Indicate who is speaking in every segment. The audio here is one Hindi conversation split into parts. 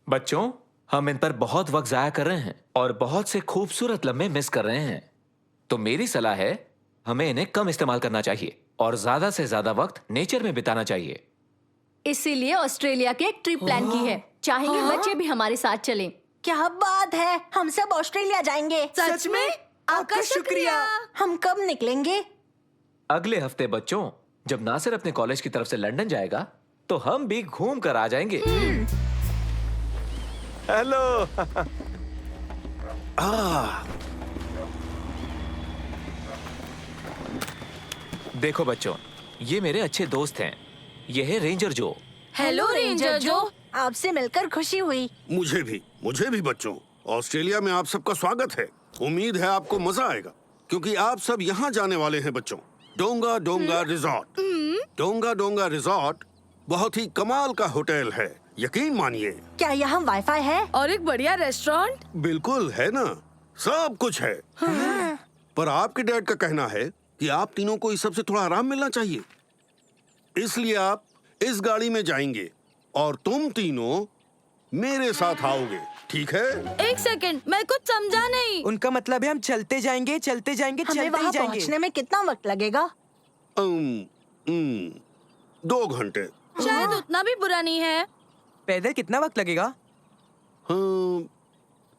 Speaker 1: बच्चों, हम इन पर बहुत वक्त जाया कर रहे हैं और बहुत से खूबसूरत लम्हे मिस कर रहे हैं। तो मेरी सलाह है, हमें इन्हें कम इस्तेमाल करना चाहिए और ज्यादा से ज्यादा वक्त नेचर में बिताना चाहिए।
Speaker 2: इसीलिए ऑस्ट्रेलिया की एक ट्रिप प्लान की है। चाहेंगे बच्चे भी हमारे साथ चलें।
Speaker 3: क्या बात है, हम सब ऑस्ट्रेलिया जाएंगे।
Speaker 2: सच में? आपका शुक्रिया।
Speaker 3: हम कब निकलेंगे?
Speaker 1: अगले हफ्ते बच्चों, जब नासिर अपने कॉलेज की तरफ से लंदन जाएगा तो हम भी घूम कर आ जाएंगे। हेलो। देखो बच्चों, ये मेरे अच्छे दोस्त हैं। ये है रेंजर जो।
Speaker 2: हेलो रेंजर जो।
Speaker 3: आपसे मिलकर खुशी हुई।
Speaker 4: मुझे भी बच्चों। ऑस्ट्रेलिया में आप सबका स्वागत है। उम्मीद है आपको मजा आएगा, क्योंकि आप सब यहाँ जाने वाले हैं बच्चों। डोंगा डोंगा रिजॉर्ट। डोंगा डोंगा रिजॉर्ट बहुत ही कमाल का होटल है, यकीन मानिए।
Speaker 3: क्या यहाँ वाईफाई है?
Speaker 2: और एक बढ़िया रेस्टोरेंट?
Speaker 4: बिल्कुल है ना, सब कुछ है। पर आपके डैड का कहना है कि आप तीनों को इस सब से थोड़ा आराम मिलना चाहिए, इसलिए आप इस गाड़ी में जाएंगे और तुम तीनों मेरे साथ आओगे, ठीक है?
Speaker 2: एक सेकंड, मैं कुछ समझा नहीं।
Speaker 5: उनका मतलब है हम चलते जाएंगे
Speaker 3: हमें
Speaker 5: चलते
Speaker 3: वहाँ
Speaker 5: ही जाएंगे।
Speaker 3: पहुँचने में कितना वक्त लगेगा?
Speaker 4: 2 घंटे।
Speaker 2: शायद उतना भी बुरा नहीं है।
Speaker 5: पैदल कितना वक्त लगेगा?
Speaker 4: हाँ,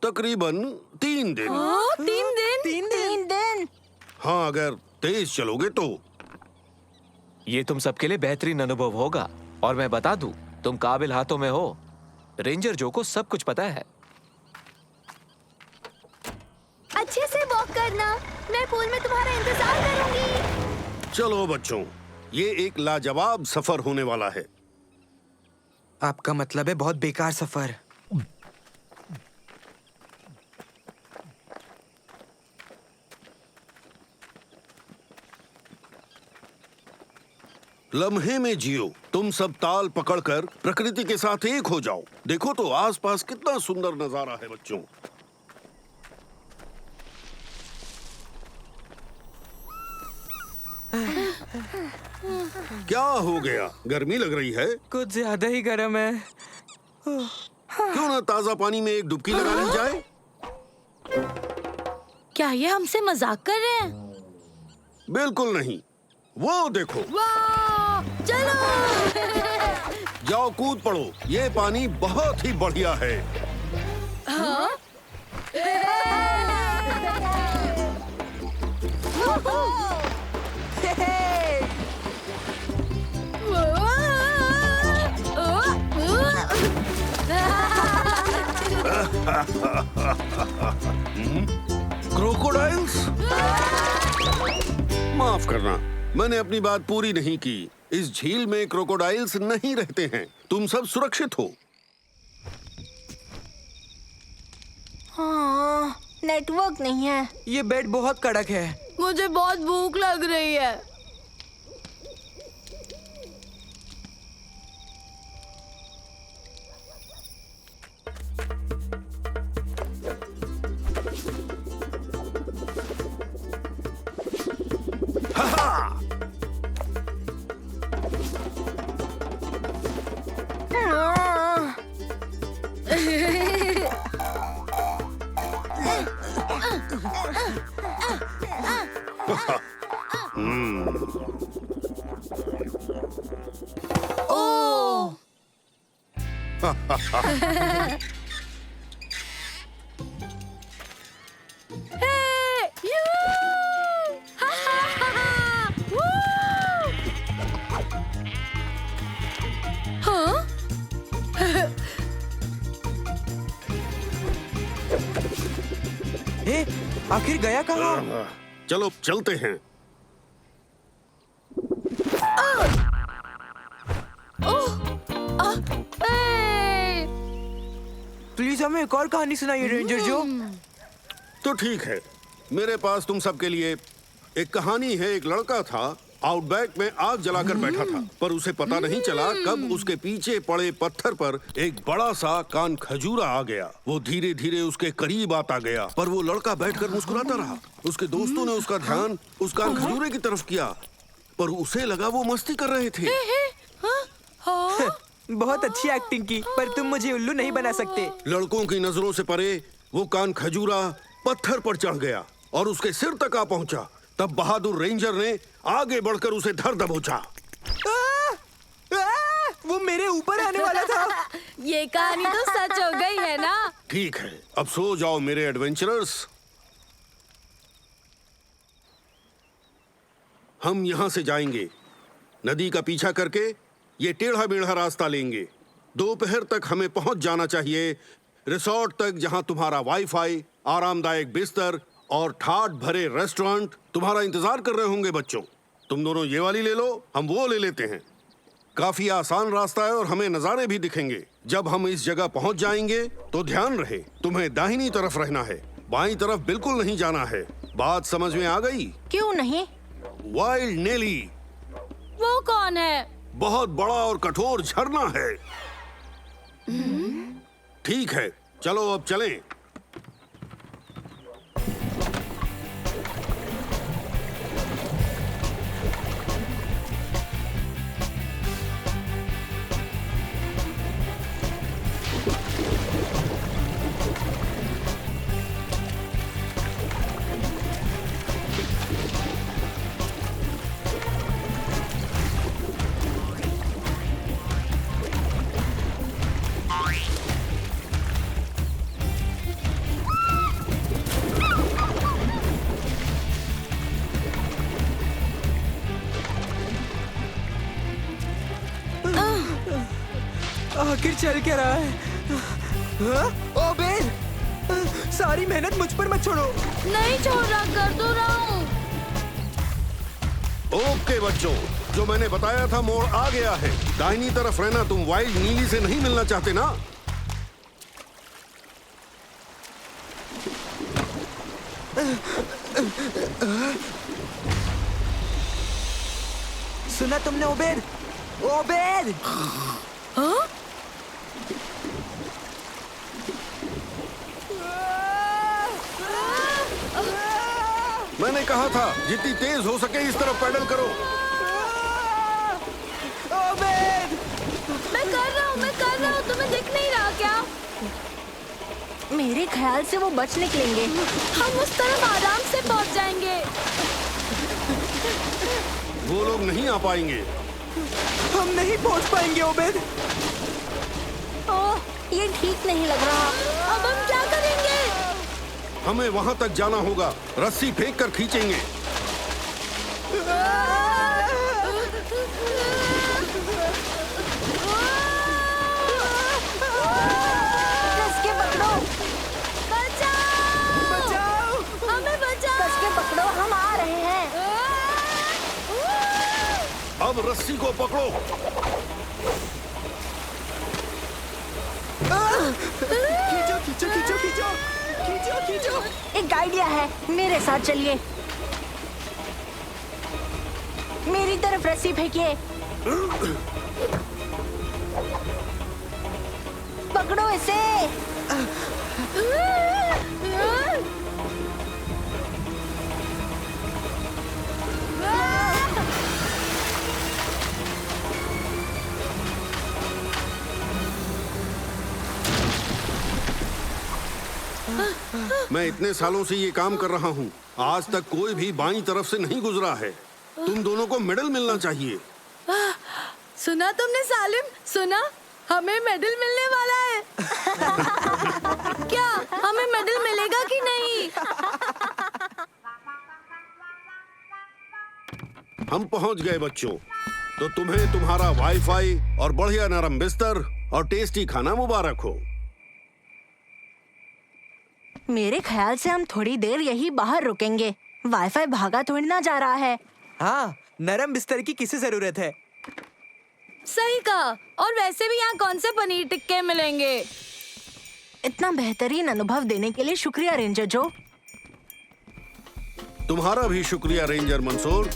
Speaker 4: तकरीबन 3 दिन।
Speaker 2: 3 दिन?
Speaker 3: 3 दिन?
Speaker 4: हाँ, अगर तेज चलोगे तो।
Speaker 1: ये तुम सबके लिए बेहतरीन अनुभव होगा और मैं बता दूं, तुम काबिल हाथों में हो। रेंजर जो को सब कुछ पता है।
Speaker 2: अच्छे से वॉक करना। मैं पूल में तुम्हारा इंतजार करूंगी।
Speaker 4: चलो बच्चों, ये एक लाजवाब सफर होने वाला है।
Speaker 5: आपका मतलब है बहुत बेकार सफर।
Speaker 4: लम्हे में जियो। तुम सब ताल पकड़कर प्रकृति के साथ एक हो जाओ। देखो तो आसपास कितना सुंदर नजारा है बच्चों। क्या हो गया? गर्मी लग रही है?
Speaker 5: कुछ ज्यादा ही गर्म है।
Speaker 4: क्यों ना ताजा पानी में एक डुबकी लगा ली जाए?
Speaker 2: क्या ये हमसे मजाक कर रहे हैं?
Speaker 4: बिल्कुल नहीं। वो देखो।
Speaker 2: वाह! चलो।
Speaker 4: जाओ कूद पड़ो, ये पानी बहुत ही बढ़िया है। क्रोकोडाइल्स? माफ करना, मैंने अपनी बात पूरी नहीं की। इस झील में क्रोकोडाइल्स नहीं रहते हैं। तुम सब सुरक्षित हो।
Speaker 3: हाँ, नेटवर्क नहीं है।
Speaker 5: ये बेड बहुत कड़क है।
Speaker 2: मुझे बहुत भूख लग रही है। हे,
Speaker 5: आखिर गया कहाँ?
Speaker 4: चलो चलते हैं।
Speaker 5: प्लीज हमें एक और कहानी सुनाइए रेंजर जो।
Speaker 4: तो ठीक है, मेरे पास तुम सबके लिए एक कहानी है। एक लड़का था, आउटबैक में आग जलाकर बैठा था, पर उसे पता नहीं चला कब उसके पीछे पड़े पत्थर पर एक बड़ा सा कान खजूरा आ गया। वो धीरे धीरे उसके करीब आता गया, पर वो लड़का बैठकर मुस्कुराता रहा। उसके दोस्तों ने उसका ध्यान उस कान खजूरे की तरफ किया, पर उसे लगा वो मस्ती कर रहे थे।
Speaker 5: बहुत अच्छी एक्टिंग की, पर तुम मुझे उल्लू नहीं बना सकते।
Speaker 4: लड़कों की नजरों से परे वो कान खजूरा पत्थर पर चढ़ गया और उसके सिर तक आ पहुंचा। तब बहादुर रेंजर ने आगे बढ़कर उसे धर दबोचा।
Speaker 5: वो मेरे ऊपर आने वाला था।
Speaker 2: ये कहानी तो सच हो गई है ना?
Speaker 4: ठीक है, अब सो जाओ मेरे एडवेंचरर्स। हम यहाँ से जाएंगे, नदी का पीछा करके ये टेढ़ा मेढ़ा रास्ता लेंगे। दोपहर तक हमें पहुंच जाना चाहिए रिसोर्ट तक, जहां तुम्हारा वाईफाई, आरामदायक बिस्तर और ठाठ भरे रेस्टोरेंट तुम्हारा इंतजार कर रहे होंगे। बच्चों, तुम दोनों ये वाली ले लो, हम वो ले लेते हैं। काफी आसान रास्ता है और हमें नजारे भी दिखेंगे। जब हम इस जगह पहुंच जाएंगे तो ध्यान रहे, तुम्हें दाहिनी तरफ रहना है, बाईं तरफ बिल्कुल नहीं जाना है। बात समझ में आ गई?
Speaker 3: क्यों नहीं?
Speaker 4: वाइल्ड नेली
Speaker 2: वो कौन है?
Speaker 4: बहुत बड़ा और कठोर झरना है। ठीक है, चलो अब चलें।
Speaker 5: आखिर चल क्या रहा है? हाँ? ओ बेल, सारी मेहनत मुझ पर मत छोड़ो।
Speaker 2: नहीं छोड़ रहा, कर तो रहा हूँ।
Speaker 4: ओके बच्चों, जो मैंने बताया था मोड़ आ गया है। दाहिनी तरफ रहना। तुम वाइल्ड नीली से नहीं मिलना चाहते ना?
Speaker 5: सुना तुमने ओबेद? ओबेद!
Speaker 2: हाँ?
Speaker 4: मैंने कहा था जितनी तेज हो सके इस तरफ पैडल करो।
Speaker 5: ओबेद!
Speaker 2: मैं कर रहा हूँ, तुम्हें दिख नहीं रहा क्या?
Speaker 3: मेरे ख्याल से वो बच निकलेंगे।
Speaker 2: हम उस तरफ आराम से पहुँच जाएंगे।
Speaker 4: वो लोग नहीं आ पाएंगे।
Speaker 5: हम नहीं पहुंच पाएंगे ओबेद।
Speaker 3: ओह, ये ठीक नहीं लग रहा।
Speaker 2: अब हम क्या करेंगे?
Speaker 4: हमें वहां तक जाना होगा, रस्सी फेंक कर खींचेंगे।
Speaker 3: कस के पकड़ो,
Speaker 2: बचाओ! हमें बचाओ!
Speaker 3: कस के पकड़ो, हम आ रहे हैं।
Speaker 4: अब रस्सी को पकड़ो।
Speaker 5: खींचो खींचो खींचो खींचो खींचो खींचो।
Speaker 3: एक आइडिया है, मेरे साथ चलिए। मेरी तरफ रस्सी फेंकिए। पकड़ो इसे।
Speaker 4: मैं इतने सालों से ये काम कर रहा हूँ, आज तक कोई भी बाईं तरफ से नहीं गुजरा है। तुम दोनों को मेडल मिलना चाहिए।
Speaker 2: सुना तुमने सालिम? सुना? हमें मेडल मिलने वाला है। क्या हमें मेडल मिलेगा कि नहीं?
Speaker 4: हम पहुंच गए बच्चों। तो तुम्हें तुम्हारा वाईफाई और बढ़िया नरम बिस्तर और टेस्टी खाना मुबारक हो।
Speaker 3: मेरे ख्याल से हम थोड़ी देर यही बाहर रुकेंगे। वाईफाई भागा थोड़ी ना जा रहा है।
Speaker 5: हाँ, नरम बिस्तर की किसे जरूरत है?
Speaker 2: सही कहा। और वैसे भी यहाँ कौन से पनीर टिक्के मिलेंगे?
Speaker 3: इतना बेहतरीन अनुभव देने के लिए शुक्रिया रेंजर जो।
Speaker 4: तुम्हारा भी शुक्रिया ranger Mansoor.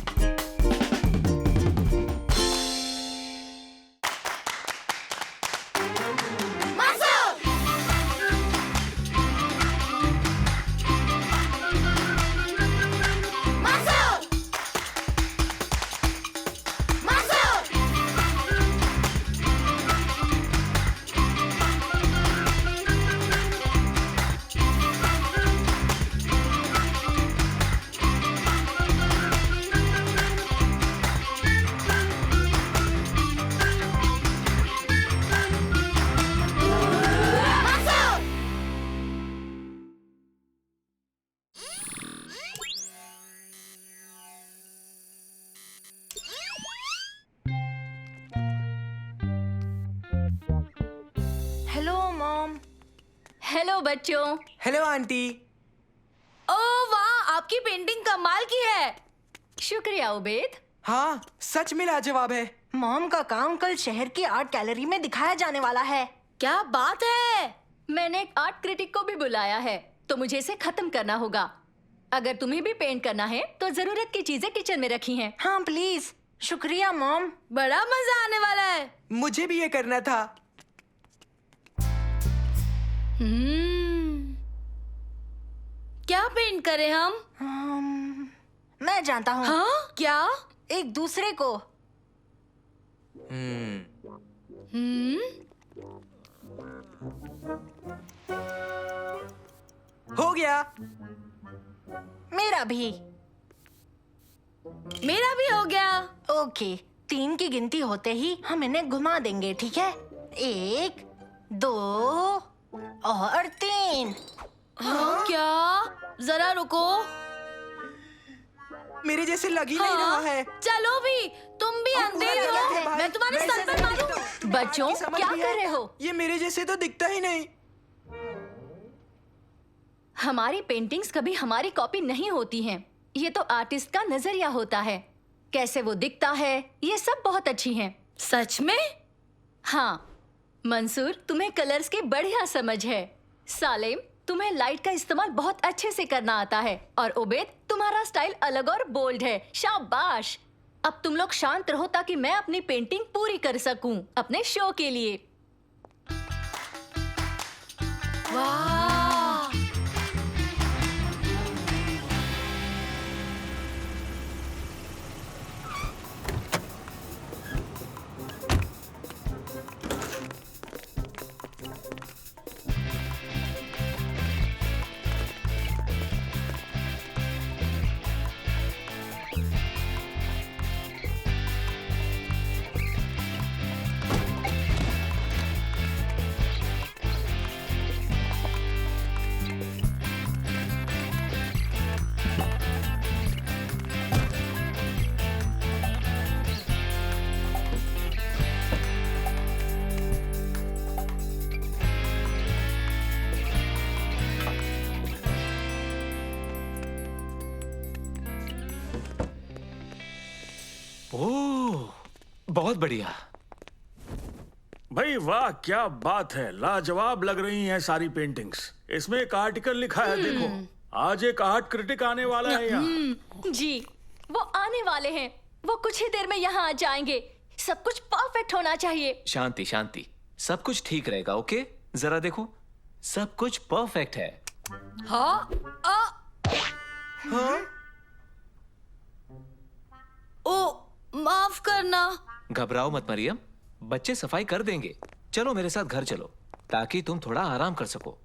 Speaker 3: Hello mom.
Speaker 6: Hello बच्चों।
Speaker 5: Hello aunty.
Speaker 2: ओह वाह, आपकी पेंटिंग कमाल की है।
Speaker 6: शुक्रिया उबैद।
Speaker 5: हाँ, सच में लाजवाब है।
Speaker 3: मॉम का काम कल शहर की आर्ट गैलरी में दिखाया जाने वाला है।
Speaker 2: क्या बात है।
Speaker 6: मैंने एक आर्ट क्रिटिक को भी बुलाया है, तो मुझे इसे खत्म करना होगा। अगर तुम्हें भी पेंट करना है तो जरूरत की चीजें किचन में रखी हैं।
Speaker 3: हाँ प्लीज। शुक्रिया मॉम।
Speaker 2: बड़ा मजा आने वाला है।
Speaker 5: मुझे भी ये करना था।
Speaker 2: क्या पेंट करें हम?
Speaker 3: मैं जानता हूँ।
Speaker 2: हाँ क्या?
Speaker 3: एक दूसरे को।
Speaker 5: हो गया।
Speaker 3: मेरा भी।
Speaker 2: मेरा भी हो गया।
Speaker 3: ओके, 3 की गिनती होते ही हम इन्हें घुमा देंगे, ठीक है? 1, 2 और 3।
Speaker 2: हाँ क्या? जरा रुको।
Speaker 5: मेरे जैसे लग ही नहीं रहा है।
Speaker 2: चलो भी, तुम भी अंधे
Speaker 3: क्या
Speaker 2: हो।
Speaker 3: है?
Speaker 2: मैं तुम्हारे
Speaker 5: वैसे
Speaker 2: सर पर
Speaker 5: मैं
Speaker 2: मारूं?
Speaker 5: दिखता हूँ।
Speaker 6: बच्चों,
Speaker 5: आपकी समझ
Speaker 6: क्या
Speaker 5: भी
Speaker 6: कर
Speaker 5: है?
Speaker 6: रहे हो?
Speaker 5: ये मेरे जैसे तो दिखता ही नहीं।
Speaker 6: हमारी पेंटिंग्स कभी हमारी कॉपी नहीं होती हैं। ये तो आर्टिस्ट का नजरिया होता है। कैसे वो दिखता है, ये सब बहुत अच्छी हैं।
Speaker 2: सच में?
Speaker 6: हाँ, मंसूर तुम्हें कलर्स की बढ़िया समझ है। सालेम, तुम्हें लाइट का इस्तेमाल बहुत अच्छे से करना आता है। और उबैद, तुम्हारा स्टाइल अलग और बोल्ड है। शाबाश। अब तुम लोग शांत रहो ताकि मैं अपनी पेंटिंग पूरी कर सकूं अपने शो के लिए।
Speaker 2: वाह।
Speaker 1: ओह, बहुत बढ़िया।
Speaker 7: भाई वाह, क्या बात है। लाजवाब लग रही हैं सारी पेंटिंग्स। इसमें एक आर्टिकल लिखा है, देखो। आज एक आर्ट क्रिटिक आने वाला है यहाँ।
Speaker 6: जी, वो आने वाले हैं। वो कुछ ही देर में यहाँ आ जाएंगे। सब कुछ परफेक्ट होना चाहिए।
Speaker 1: शांति शांति, सब कुछ ठीक रहेगा। ओके, जरा देखो, सब कुछ परफेक्ट है।
Speaker 2: हाँ? ओ, माफ करना।
Speaker 1: घबराओ मत मरियम, बच्चे सफाई कर देंगे। चलो मेरे साथ घर चलो ताकि तुम थोड़ा आराम कर सको।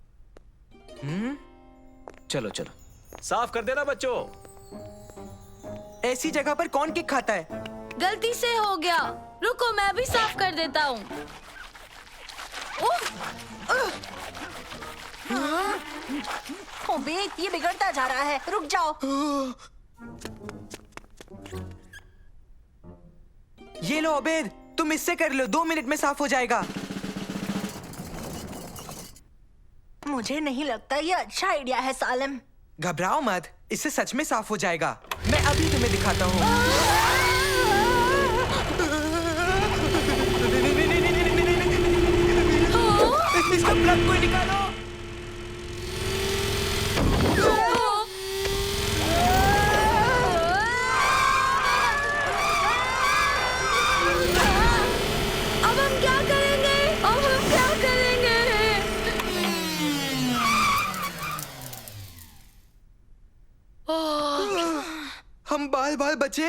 Speaker 1: चलो चलो। साफ कर देना बच्चों।
Speaker 5: ऐसी जगह पर कौन केक खाता है?
Speaker 2: गलती से हो गया। रुको, मैं भी साफ कर देता हूँ।
Speaker 3: उबैद, ये बिगड़ता जा रहा है। रुक जाओ।
Speaker 5: ये लो उबैद, तुम इससे कर लो। 2 मिनट में साफ हो जाएगा।
Speaker 3: मुझे नहीं लगता ये अच्छा आइडिया है सालिम।
Speaker 5: घबराओ मत, इससे सच में साफ हो जाएगा। मैं अभी तुम्हें दिखाता हूँ। इसका प्लग कोई निकालो।
Speaker 2: अब हम क्या करेंगे? अब हम क्या करेंगे?
Speaker 5: हम बाल बाल बचे।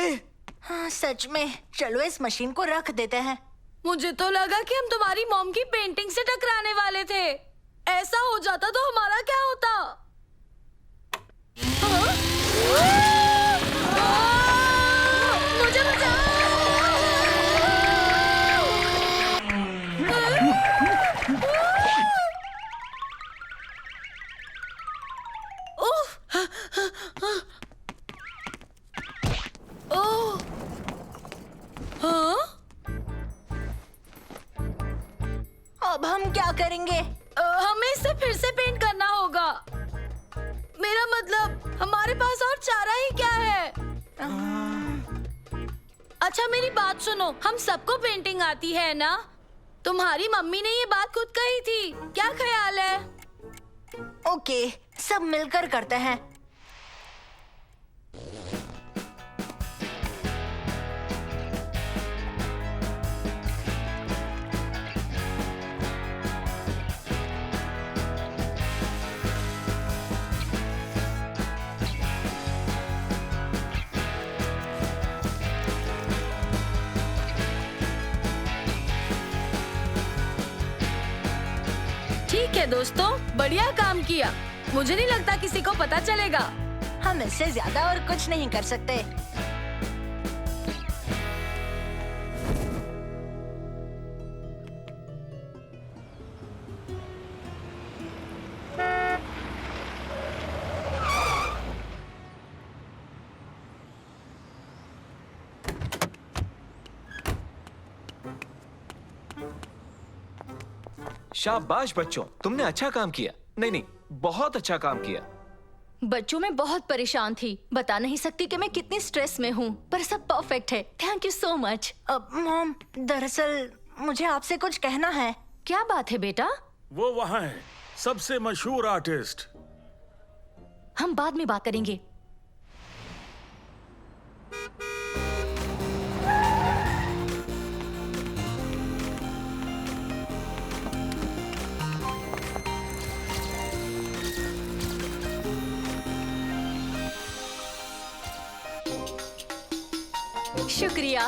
Speaker 3: हाँ, सच में। चलो इस मशीन को रख देते हैं।
Speaker 2: मुझे तो लगा कि हम तुम्हारी मॉम की पेंटिंग से टकराने वाले थे। ऐसा हो जाता तो हमारा क्या होता? हाँ? मुझे बचाओ! उफ! ओह! हाँ?
Speaker 3: अब हम क्या करेंगे?
Speaker 2: हमें इसे फिर से पेंट करना होगा। मेरा मतलब हमारे पास और चारा ही क्या है? अच्छा मेरी बात सुनो, हम सबको पेंटिंग आती है ना? तुम्हारी मम्मी ने ये बात खुद कही थी, क्या ख्याल है?
Speaker 3: ओके, सब मिलकर करते हैं।
Speaker 2: ठीक है दोस्तों, बढ़िया काम किया। मुझे नहीं लगता किसी को पता चलेगा।
Speaker 3: हम इससे ज्यादा और कुछ नहीं कर सकते।
Speaker 1: शाबाश बच्चों, तुमने अच्छा काम किया। नहीं नहीं, बहुत अच्छा काम किया।
Speaker 6: बच्चों मैं बहुत परेशान थी, बता नहीं सकती कि मैं कितनी स्ट्रेस में हूँ, पर सब परफेक्ट है। Thank you so much.
Speaker 3: Mom, दरअसल मुझे आपसे कुछ कहना है।
Speaker 6: क्या बात है बेटा?
Speaker 7: वो वहाँ है, सबसे मशहूर आर्टिस्ट।
Speaker 6: हम बाद में बात करेंगे। शुक्रिया,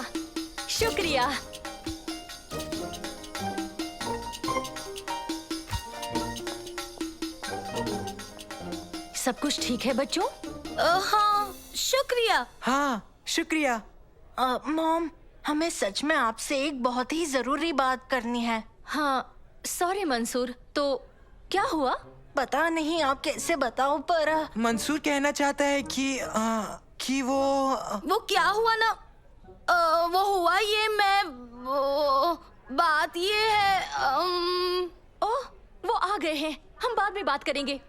Speaker 6: शुक्रिया। सब कुछ ठीक है बच्चों?
Speaker 2: हाँ, शुक्रिया।
Speaker 5: हाँ, शुक्रिया।
Speaker 3: मॉम, हमें सच में आपसे एक बहुत ही जरूरी बात करनी है।
Speaker 6: हाँ, सॉरी मंसूर, तो क्या हुआ?
Speaker 3: पता नहीं आप कैसे बताओ, पर
Speaker 5: मंसूर कहना चाहता है कि
Speaker 2: वो क्या हुआ ना? वो हुआ ये, बात ये है।
Speaker 6: ओह, वो आ गए हैं। हम बाद में बात करेंगे।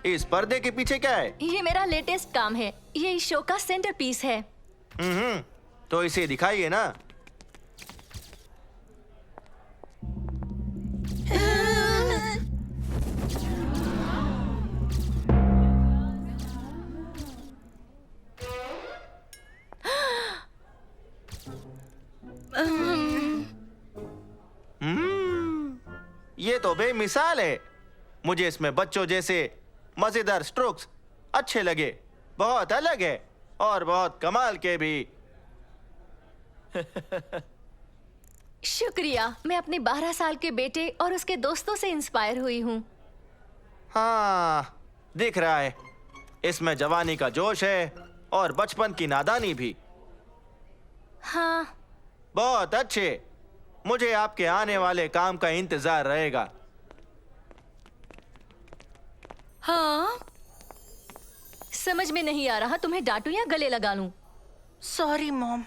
Speaker 8: इस पर्दे के पीछे क्या है?
Speaker 6: ये मेरा लेटेस्ट काम है। ये इस शो का सेंटर पीस है।
Speaker 8: तो इसे दिखाइए ना। ये तो बेमिसाल है। मुझे इसमें बच्चों जैसे मजेदार स्ट्रोक्स अच्छे लगे। बहुत अलग है और बहुत कमाल के भी।
Speaker 6: शुक्रिया। मैं अपने 12 साल के बेटे और उसके दोस्तों से इंस्पायर हुई हूँ।
Speaker 8: हाँ, दिख रहा है। इसमें जवानी का जोश है और बचपन की नादानी भी।
Speaker 6: हाँ,
Speaker 8: बहुत अच्छे। मुझे आपके आने वाले काम का इंतजार रहेगा।
Speaker 2: हाँ,
Speaker 6: समझ में नहीं आ रहा तुम्हें डांटूं या गले लगा लूं।
Speaker 3: सॉरी मॉम,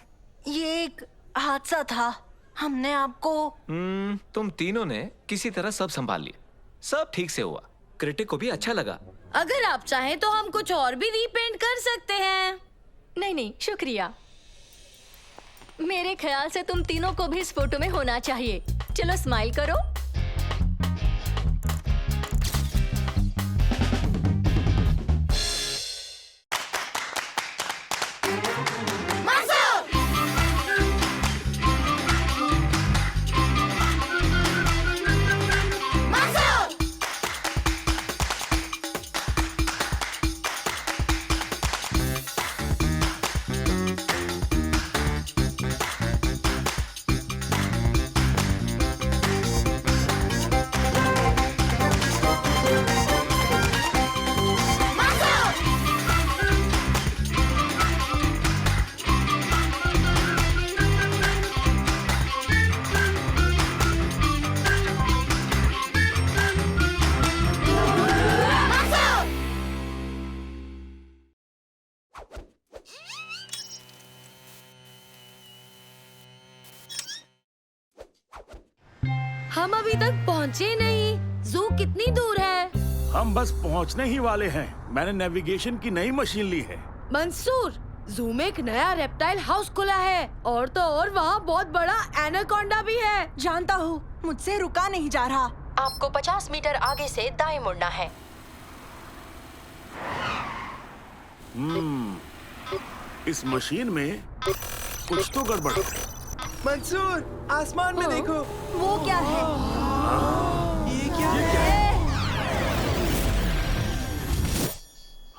Speaker 3: ये एक हादसा था। हमने आपको
Speaker 1: तुम तीनों ने किसी तरह सब संभाल लिया। सब ठीक से हुआ। क्रिटिक को भी अच्छा लगा।
Speaker 2: अगर आप चाहें तो हम कुछ और भी रीपेंट कर सकते हैं।
Speaker 6: नहीं नहीं, शुक्रिया। मेरे ख्याल से तुम तीनों को भी इस फोटो में होना चाहिए। चलो स्माइल करो।
Speaker 2: हम अभी तक पहुँचे नहीं। जू कितनी दूर है?
Speaker 7: हम बस पहुंचने ही वाले हैं। मैंने नेविगेशन की नई मशीन ली है।
Speaker 2: मंसूर, जू में एक नया रेप्टाइल हाउस खुला है और तो और वहाँ बहुत बड़ा एनाकोंडा भी है।
Speaker 3: जानता हूँ, मुझसे रुका नहीं जा रहा।
Speaker 6: आपको 50 मीटर आगे से दाएं मुड़ना है।
Speaker 7: इस मशीन में कुछ तो गड़बड़ है।
Speaker 5: मंसूर, आसमान में देखो।
Speaker 3: वो क्या है?
Speaker 5: ये क्या है?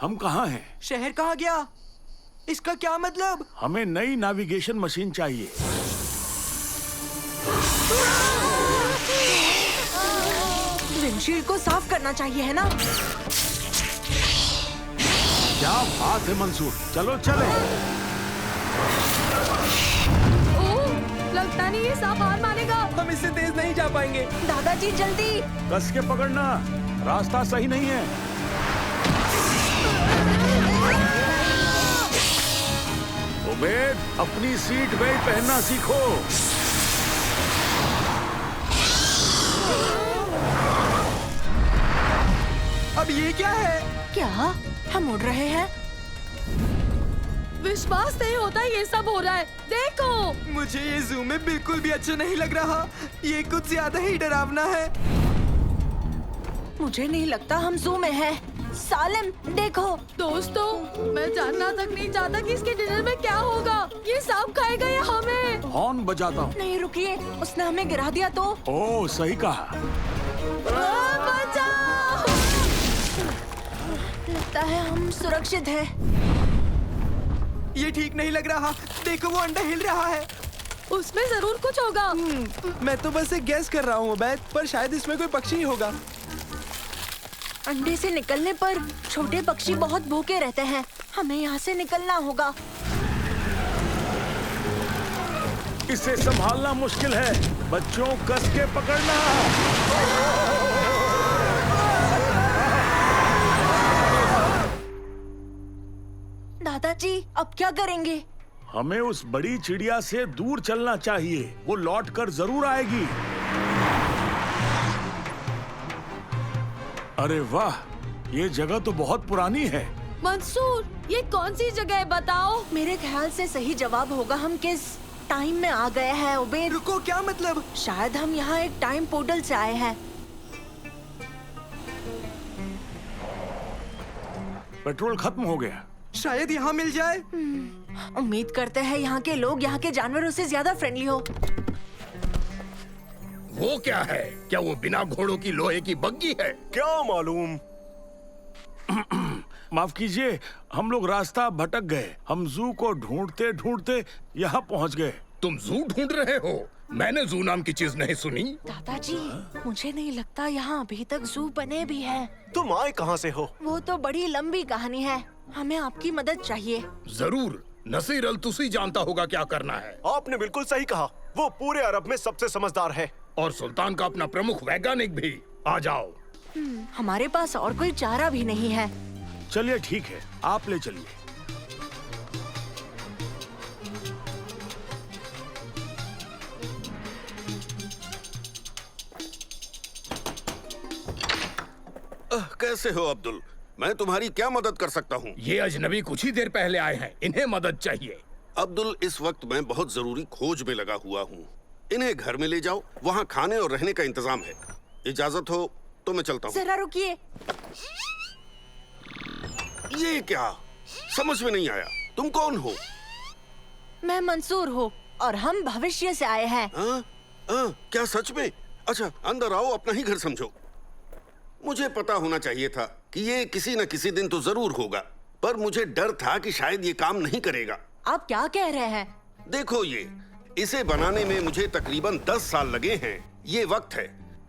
Speaker 7: हम कहाँ हैं?
Speaker 5: शहर कहाँ गया? इसका क्या मतलब?
Speaker 7: हमें नई नेविगेशन मशीन चाहिए।
Speaker 3: विंडशील्ड को साफ करना चाहिए, है ना?
Speaker 7: क्या बात है मंसूर, चलो चले।
Speaker 2: लगता नहीं ये सांप हार मानेगा।
Speaker 5: हम इससे तेज नहीं जा पाएंगे।
Speaker 3: दादाजी जल्दी।
Speaker 7: कस के पकड़ना, रास्ता सही नहीं है। उबैद, अपनी सीट बेल्ट पहनना सीखो।
Speaker 5: अब ये क्या है?
Speaker 3: क्या हम उड़ रहे हैं?
Speaker 2: विश्वास नहीं होता ये सब हो रहा है। देखो,
Speaker 5: मुझे ये जू में बिल्कुल भी अच्छा नहीं लग रहा। ये कुछ ज्यादा ही डरावना है।
Speaker 3: मुझे नहीं लगता हम जू में हैं। सालिम, देखो।
Speaker 2: दोस्तों, मैं जानना तक नहीं चाहता कि इसके डिनर में क्या होगा। ये सांप खाएगा या हमें?
Speaker 7: हॉर्न बजाता हूँ।
Speaker 3: नहीं रुकिए, उसने हमें गिरा दिया तो।
Speaker 7: ओह, सही कहा।
Speaker 2: बचाओ!
Speaker 3: लगता है हम सुरक्षित हैं।
Speaker 5: ये ठीक नहीं लग रहा। देखो, वो अंडा हिल रहा है।
Speaker 2: उसमें जरूर कुछ होगा।
Speaker 5: मैं तो बस एक गैस कर रहा हूँ बैद, पर शायद इसमें कोई पक्षी ही होगा।
Speaker 3: अंडे से निकलने पर छोटे पक्षी बहुत भूखे रहते हैं। हमें यहाँ से निकलना होगा।
Speaker 7: इसे संभालना मुश्किल है। बच्चों, कस के पकड़ना।
Speaker 3: दादाजी, अब क्या करेंगे?
Speaker 7: हमें उस बड़ी चिड़िया से दूर चलना चाहिए। वो लौट कर जरूर आएगी। अरे वाह, ये जगह तो बहुत पुरानी है।
Speaker 2: मंसूर, ये कौन सी जगह है बताओ?
Speaker 3: मेरे ख्याल से सही जवाब होगा हम किस टाइम में आ गए हैं। उबैद,
Speaker 5: रुको, क्या मतलब?
Speaker 3: शायद हम यहाँ एक टाइम पोर्टल से आए हैं।
Speaker 7: पेट्रोल खत्म हो गया।
Speaker 5: शायद यहाँ मिल जाए।
Speaker 3: उम्मीद करते हैं यहाँ के लोग यहाँ के जानवरों से ज्यादा फ्रेंडली हो।
Speaker 9: वो क्या है? क्या वो बिना घोड़ों की लोहे की बग्गी है?
Speaker 8: क्या मालूम।
Speaker 7: माफ कीजिए, हम लोग रास्ता भटक गए। हम जू को ढूंढते ढूंढते यहाँ पहुँच गए।
Speaker 9: तुम जू ढूंढ रहे हो? मैंने जू नाम की चीज नहीं सुनी।
Speaker 3: दादाजी, मुझे नहीं लगता यहाँ अभी तक जू बने भी है।
Speaker 8: तुम आए कहाँ से हो?
Speaker 3: वो तो बड़ी लंबी कहानी है, हमें आपकी मदद चाहिए।
Speaker 9: जरूर, नसीर अल तुसी जानता होगा क्या करना है।
Speaker 8: आपने बिल्कुल सही कहा, वो पूरे अरब में सबसे समझदार है।
Speaker 9: और सुल्तान का अपना प्रमुख वैज्ञानिक भी। आ जाओ।
Speaker 3: हमारे पास और कोई चारा भी नहीं है।
Speaker 7: चलिए ठीक है, आप ले चलिए।
Speaker 4: कैसे हो अब्दुल? मैं तुम्हारी क्या मदद कर सकता हूँ?
Speaker 9: ये अजनबी कुछ ही देर पहले आए हैं, इन्हें मदद चाहिए।
Speaker 4: अब्दुल, इस वक्त मैं बहुत जरूरी खोज में लगा हुआ हूँ। इन्हें घर में ले जाओ, वहाँ खाने और रहने का इंतजाम है। इजाजत हो तो मैं चलता हूँ।
Speaker 3: जरा रुकिए।
Speaker 4: ये क्या? समझ में नहीं आया। तुम कौन हो?
Speaker 3: मैं मंसूर हूँ और हम भविष्य से आए हैं।
Speaker 4: क्या सच में? अच्छा, अंदर आओ, अपना ही घर समझो। मुझे पता होना चाहिए था कि ये किसी न किसी दिन तो जरूर होगा, पर मुझे डर था कि शायद ये काम नहीं करेगा।
Speaker 3: आप क्या कह रहे हैं?
Speaker 4: देखो, इसे बनाने में मुझे तकरीबन 10 साल लगे हैं। ये वक्त है,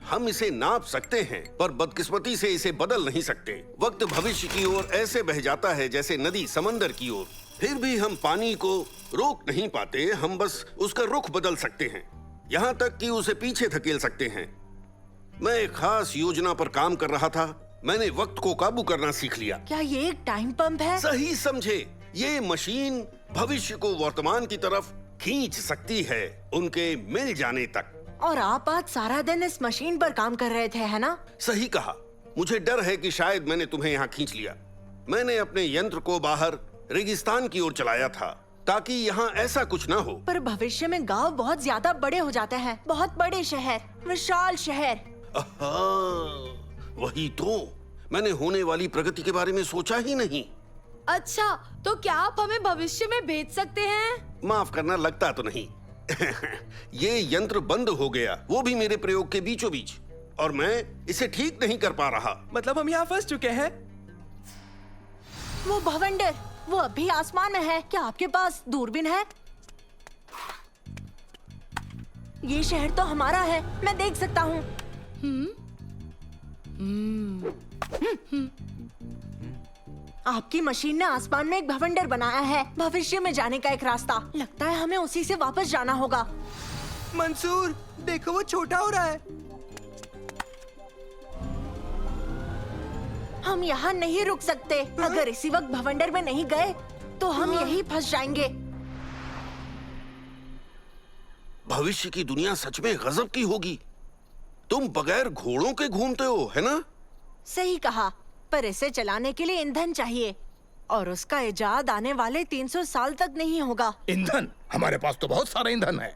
Speaker 4: हम इसे नाप सकते हैं, पर बदकिस्मती से इसे बदल नहीं सकते। वक्त भविष्य की ओर ऐसे बह जाता है जैसे नदी समंदर की ओर। फिर भी हम पानी को रोक नहीं पाते, हम बस उसका रुख बदल सकते हैं, यहाँ तक कि उसे पीछे धकेल सकते हैं। मैं एक खास योजना पर काम कर रहा था। मैंने वक्त को काबू करना सीख लिया।
Speaker 3: क्या ये एक टाइम पंप है?
Speaker 4: सही समझे। ये मशीन भविष्य को वर्तमान की तरफ खींच सकती है, उनके मिल जाने तक।
Speaker 3: और आप आज सारा दिन इस मशीन पर काम कर रहे थे, है ना?
Speaker 4: सही कहा। मुझे डर है कि शायद मैंने तुम्हें यहाँ खींच लिया। मैंने अपने यंत्र को बाहर रेगिस्तान की ओर चलाया था ताकि यहाँ ऐसा कुछ ना हो।
Speaker 3: पर भविष्य में गांव बहुत ज्यादा बड़े हो जाते हैं, बहुत बड़े शहर, विशाल शहर।
Speaker 4: वही तो, मैंने होने वाली प्रगति के बारे में सोचा ही नहीं।
Speaker 2: अच्छा, तो क्या आप हमें भविष्य में भेज सकते हैं?
Speaker 4: माफ करना, लगता तो नहीं। ये यंत्र बंद हो गया, वो भी मेरे प्रयोग के बीचों बीच, और मैं इसे ठीक नहीं कर पा रहा।
Speaker 5: मतलब हम यहाँ फंस चुके हैं।
Speaker 3: वो भवंडर, वो अभी आसमान में है। क्या आपके पास दूरबीन है? ये शहर तो हमारा है, मैं देख सकता हूँ। आपकी मशीन ने आसमान में एक भवंडर बनाया है, भविष्य में जाने का एक रास्ता। लगता है हमें उसी से वापस जाना होगा।
Speaker 5: मंसूर, देखो वो छोटा हो रहा है।
Speaker 3: हम यहाँ नहीं रुक सकते। अगर इसी वक्त भवंडर में नहीं गए तो हम यहीं फंस जाएंगे।
Speaker 4: भविष्य की दुनिया सच में गजब की होगी। तुम बगैर घोड़ों के घूमते हो, है ना?
Speaker 3: सही कहा, पर इसे चलाने के लिए ईंधन चाहिए और उसका इजाद आने वाले 300 साल तक नहीं होगा।
Speaker 9: ईंधन? हमारे पास तो बहुत सारा ईंधन है।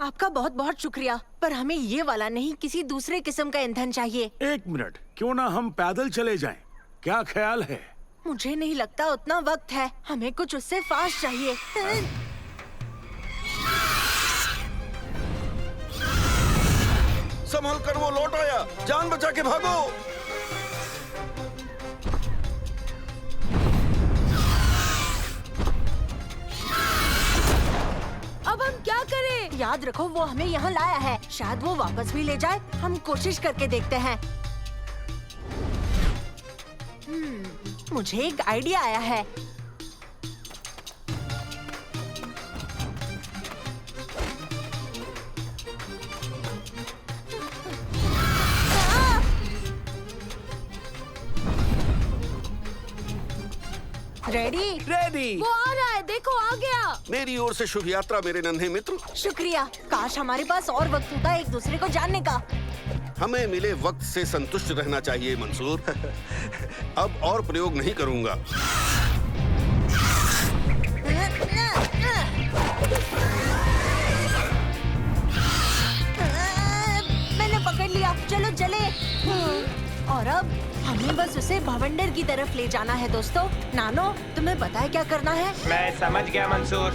Speaker 3: आपका बहुत बहुत शुक्रिया, पर हमें ये वाला नहीं, किसी दूसरे किस्म का ईंधन चाहिए।
Speaker 7: एक मिनट, क्यों ना हम पैदल चले जाएं? क्या ख्याल है?
Speaker 3: मुझे नहीं लगता उतना वक्त है, हमें कुछ उससे फास्ट चाहिए।
Speaker 4: संभल कर, वो लौट आया। जान बचा के भागो।
Speaker 2: अब हम क्या करें?
Speaker 3: याद रखो, वो हमें यहाँ लाया है, शायद वो वापस भी ले जाए। हम कोशिश करके देखते हैं। मुझे एक आइडिया आया है। रेडी?
Speaker 5: रेडी।
Speaker 2: वो आ रहा है, देखो आ गया।
Speaker 4: मेरी ओर से शुभ यात्रा मेरे नन्हे मित्र।
Speaker 3: शुक्रिया। काश हमारे पास और वक्त होता एक दूसरे को जानने का।
Speaker 4: हमें मिले वक्त से संतुष्ट रहना चाहिए मंसूर। अब और प्रयोग नहीं करूंगा।
Speaker 3: मैंने पकड़ लिया, चलो चले। और अब हमें बस उसे भवंडर की तरफ ले जाना है। दोस्तों, नानो, तुम्हें पता है क्या करना है?
Speaker 5: मैं समझ गया मंसूर।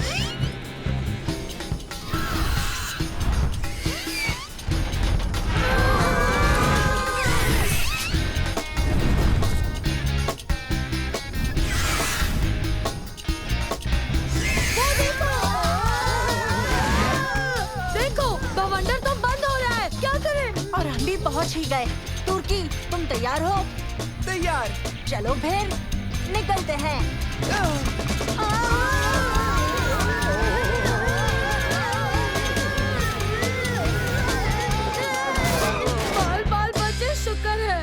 Speaker 3: पहुंच ही गए। तुर्की, तुम तैयार हो?
Speaker 5: तैयार।
Speaker 3: चलो फिर निकलते हैं।
Speaker 2: बाल बाल बचे, शुक्र है।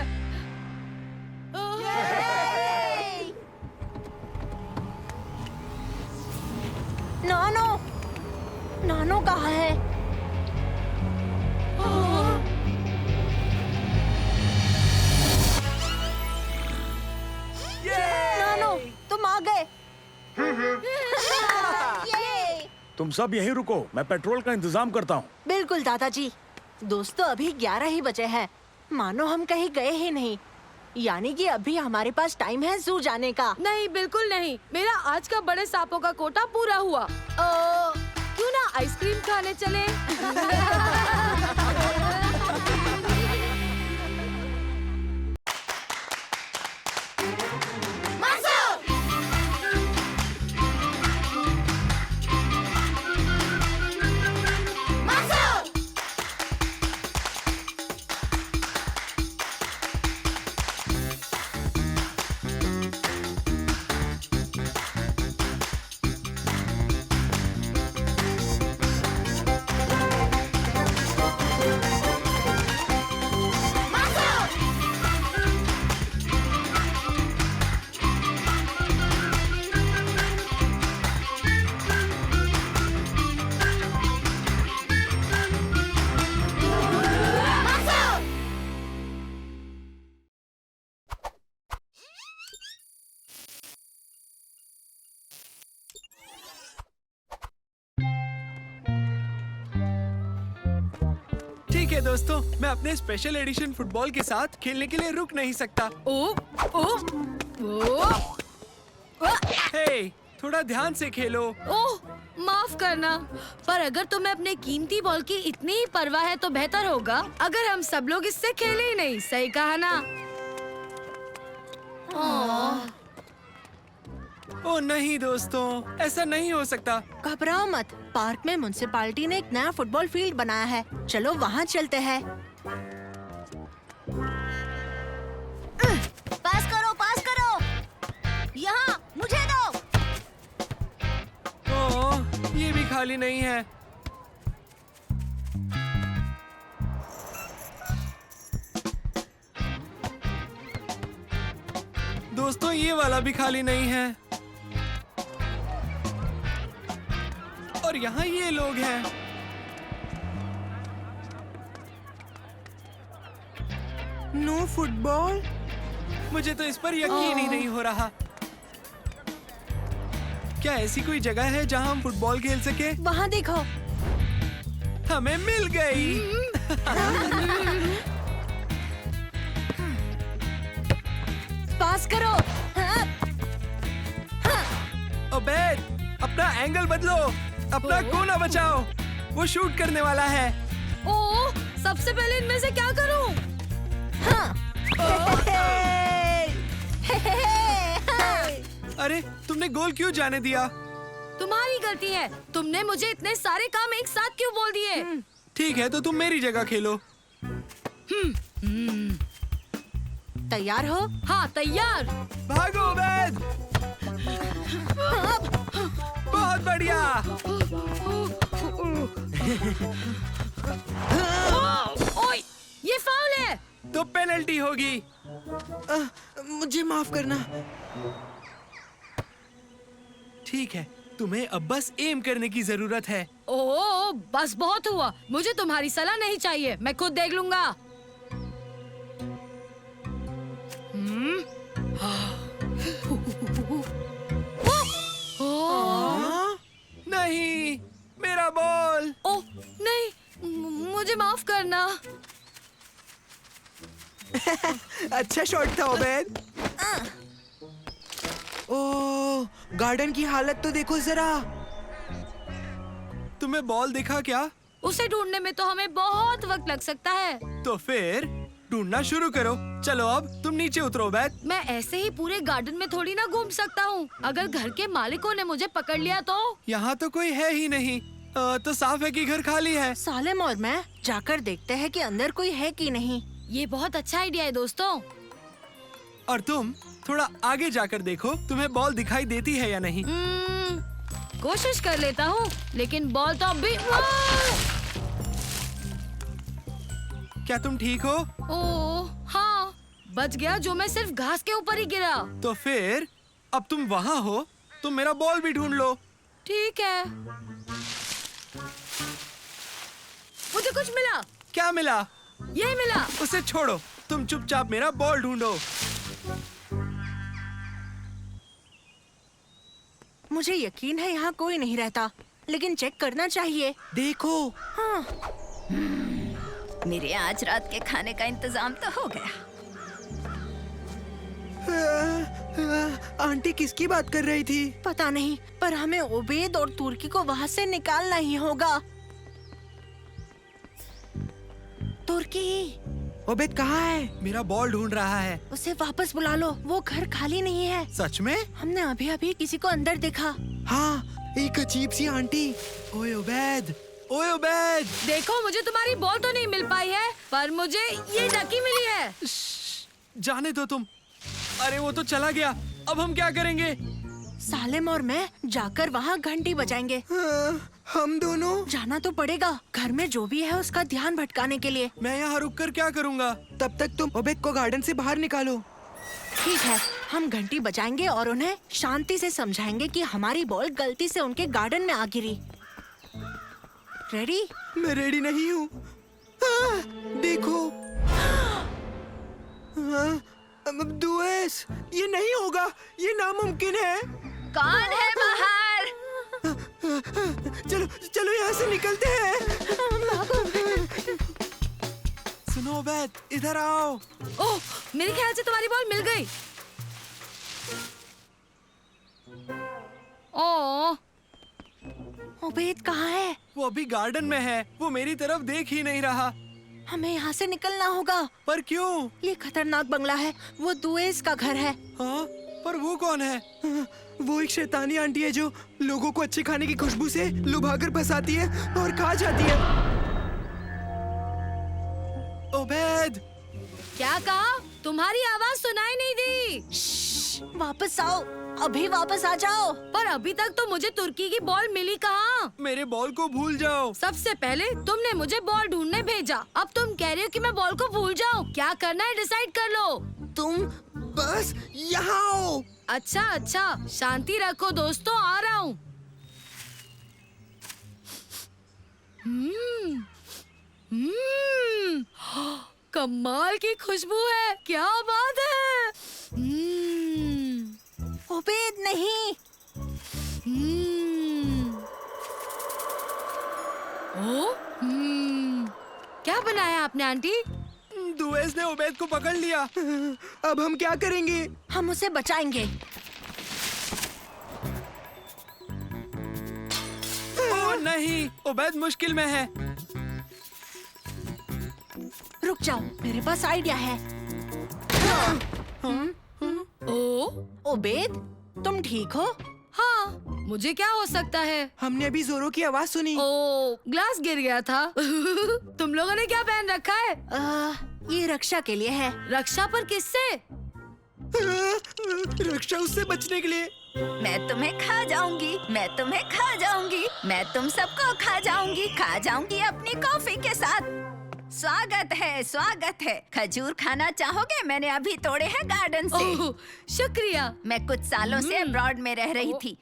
Speaker 3: नानो, नानो कहाँ है? नानो, तुम आ गए। ये।
Speaker 7: तुम सब यहीं रुको, मैं पेट्रोल का इंतजाम करता हूँ।
Speaker 3: बिल्कुल दादाजी। दोस्तों, अभी 11 ही बजे हैं। मानो हम कहीं गए ही नहीं। यानी कि अभी हमारे पास टाइम है जू जाने का।
Speaker 2: नहीं, बिल्कुल नहीं। मेरा आज का बड़े सांपों का कोटा पूरा हुआ। क्यों ना आइसक्रीम खाने चले?
Speaker 5: ठीक है दोस्तों, मैं अपने स्पेशल एडिशन फुटबॉल के साथ खेलने के लिए रुक नहीं सकता।
Speaker 2: ओ, ओ, ओ,
Speaker 5: हे, थोड़ा ध्यान से खेलो।
Speaker 2: ओह, माफ करना, पर अगर तुम्हें अपने कीमती बॉल की इतनी ही परवाह है तो बेहतर होगा अगर हम सब लोग इससे खेले ही नहीं। सही कहा ना?
Speaker 5: ओ नहीं दोस्तों, ऐसा नहीं हो सकता।
Speaker 3: घबराओ मत, पार्क में म्युनिसिपैलिटी ने एक नया फुटबॉल फील्ड बनाया है। चलो वहाँ चलते हैं। पास करो, यहाँ मुझे दो।
Speaker 5: ओह, ये भी खाली नहीं है। दोस्तों, ये वाला भी खाली नहीं है। और यहाँ ये लोग हैं। Know football? मुझे तो इस पर यकीन ही नहीं हो रहा। क्या ऐसी कोई जगह है जहाँ हम फुटबॉल खेल सके?
Speaker 3: वहाँ देखो।
Speaker 5: हमें मिल गई।
Speaker 3: पास करो।
Speaker 5: ओबेद, अपना एंगल बदलो, अपना कोना बचाओ। वो शूट करने वाला है।
Speaker 2: ओह, सबसे पहले इनमें से क्या करूं?
Speaker 5: अरे, तुमने गोल क्यों जाने दिया?
Speaker 2: तुम्हारी गलती है। तुमने मुझे इतने सारे काम एक साथ क्यों बोल दिए?
Speaker 5: ठीक है, तो तुम मेरी जगह खेलो।
Speaker 3: तैयार हो?
Speaker 2: हाँ, तैयार।
Speaker 5: भागो ओबेद। बहुत बढ़िया।
Speaker 2: ओए, ये फाउल है।
Speaker 5: तो पेनल्टी होगी। मुझे माफ करना। ठीक है, तुम्हें अब बस एम करने की जरूरत है।
Speaker 2: ओह, बस बहुत हुआ। मुझे तुम्हारी सलाह नहीं चाहिए, मैं खुद देख लूंगा।
Speaker 5: नहीं, मेरा बॉल।
Speaker 2: ओह नहीं, मुझे माफ करना।
Speaker 5: अच्छा शॉट था ओबेद। ओह, गार्डन की हालत तो देखो जरा। तुम्हें बॉल दिखा क्या?
Speaker 2: उसे ढूंढने में तो हमें बहुत वक्त लग सकता है।
Speaker 5: तो फिर ढूंढना शुरू करो। चलो अब तुम नीचे उतरो ओबेद।
Speaker 2: मैं ऐसे ही पूरे गार्डन में थोड़ी ना घूम सकता हूँ। अगर घर के मालिकों ने मुझे पकड़ लिया तो?
Speaker 5: यहाँ तो कोई है ही नहीं। तो साफ है कि घर खाली है।
Speaker 3: सालेम और मैं जाकर देखते हैं कि अंदर कोई है कि नहीं।
Speaker 2: ये बहुत अच्छा आइडिया है दोस्तों।
Speaker 5: और तुम थोड़ा आगे जाकर देखो तुम्हें बॉल दिखाई देती है या नहीं।
Speaker 2: कोशिश कर लेता हूँ, लेकिन बॉल तो अभी।
Speaker 5: क्या तुम ठीक हो?
Speaker 2: ओह हाँ, बच गया जो मैं सिर्फ घास के ऊपर ही गिरा।
Speaker 5: तो फिर अब तुम वहाँ हो, तुम मेरा बॉल भी ढूंढ लो।
Speaker 2: ठीक है। मुझे कुछ मिला।
Speaker 5: क्या मिला?
Speaker 2: ये मिला।
Speaker 5: उसे छोड़ो, तुम चुपचाप मेरा बॉल ढूंढो।
Speaker 3: मुझे यकीन है यहाँ कोई नहीं रहता, लेकिन चेक करना चाहिए।
Speaker 5: देखो।
Speaker 3: हाँ।
Speaker 6: मेरे आज रात के खाने का इंतजाम तो हो गया।
Speaker 5: आंटी किसकी बात कर रही थी?
Speaker 3: पता नहीं, पर हमें ओबेद और तुर्की को वहाँ से निकालना ही होगा। तुर्की,
Speaker 5: ओबेद कहाँ है? मेरा बॉल ढूंढ रहा है।
Speaker 3: उसे वापस बुला लो, वो घर खाली नहीं है।
Speaker 5: सच में?
Speaker 3: हमने अभी अभी किसी को अंदर देखा।
Speaker 5: हाँ, एक अजीब सी आंटी। ओए ओबेद, ओए ओबेद।
Speaker 2: देखो, मुझे तुम्हारी बॉल तो नहीं मिल पाई है, पर मुझे ये डकी मिली है।
Speaker 5: जाने दो तुम। अरे वो तो चला गया, अब हम क्या करेंगे?
Speaker 3: सालिम और मैं जाकर वहाँ घंटी बजाएंगे।
Speaker 5: हम दोनों?
Speaker 3: जाना तो पड़ेगा, घर में जो भी है उसका ध्यान भटकाने के लिए।
Speaker 5: मैं यहाँ रुककर क्या करूँगा? तब तक तुम ओबेद को गार्डन से बाहर निकालो।
Speaker 3: ठीक है, हम घंटी बजाएंगे और उन्हें शांति से समझाएंगे कि हमारी बॉल गलती से उनके गार्डन में आ गिरी। रेडी?
Speaker 5: मैं रेडी नहीं हूँ। देखो। दुएस, ये नहीं होगा, ये नामुमकिन है।
Speaker 6: कौन है बाहर?
Speaker 5: चलो चलो यहाँ से निकलते हैं। सुनो ओबेद, इधर आओ।
Speaker 2: ओह, मेरे ख्याल से तुम्हारी बॉल मिल गई। ओह,
Speaker 3: ओबेद कहाँ है?
Speaker 5: वो अभी गार्डन में है, वो मेरी तरफ देख ही नहीं रहा।
Speaker 3: हमें यहाँ से निकलना होगा।
Speaker 5: पर क्यों?
Speaker 3: ये खतरनाक बंगला है, वो दुएस का घर है।
Speaker 5: हाँ, पर वो कौन है? वो एक शैतानी आंटी है जो लोगों को अच्छे खाने की खुशबू से लुभाकर फंसाती है और खा जाती है। ओबेद,
Speaker 2: क्या कहा? तुम्हारी आवाज सुनाई नहीं दी।
Speaker 3: वापस आओ, अभी वापस आ जाओ।
Speaker 2: पर अभी तक तो मुझे तुर्की की बॉल मिली कहाँ?
Speaker 5: मेरे बॉल को भूल जाओ।
Speaker 2: सबसे पहले तुमने मुझे बॉल ढूंढने भेजा, अब तुम कह रहे हो कि मैं बॉल को भूल जाऊं। क्या करना है डिसाइड कर लो।
Speaker 5: तुम बस यहाँ आओ।
Speaker 2: अच्छा अच्छा, शांति रखो दोस्तों, आ रहा हूँ। कमाल की खुशबू है, क्या बात है।
Speaker 3: ओबेद नहीं।
Speaker 2: क्या बनाया आपने आंटी?
Speaker 5: दुएस ने ओबेद को पकड़ लिया। अब हम क्या करेंगे?
Speaker 3: हम उसे बचाएंगे।
Speaker 5: ओह नहीं, ओबेद मुश्किल में है।
Speaker 3: रुक जाओ, मेरे पास आइडिया है। ओबेद, तुम ठीक हो?
Speaker 2: हाँ, मुझे क्या हो सकता है?
Speaker 5: हमने अभी जोरों की आवाज सुनी।
Speaker 2: ओ, ग्लास गिर गया था। तुम लोगों ने क्या पहन रखा है?
Speaker 3: ये रक्षा के लिए है।
Speaker 2: रक्षा पर किससे?
Speaker 5: रक्षा उससे बचने के लिए।
Speaker 6: मैं तुम्हें खा जाऊंगी, मैं तुम्हें खा जाऊंगी, मैं तुम सबको खा जाऊंगी अपनी कॉफी के साथ। स्वागत है, स्वागत है। खजूर खाना चाहोगे? मैंने अभी तोड़े हैं गार्डन से।
Speaker 2: ओह, शुक्रिया।
Speaker 6: मैं कुछ सालों से अब्रॉड में रह रही थी,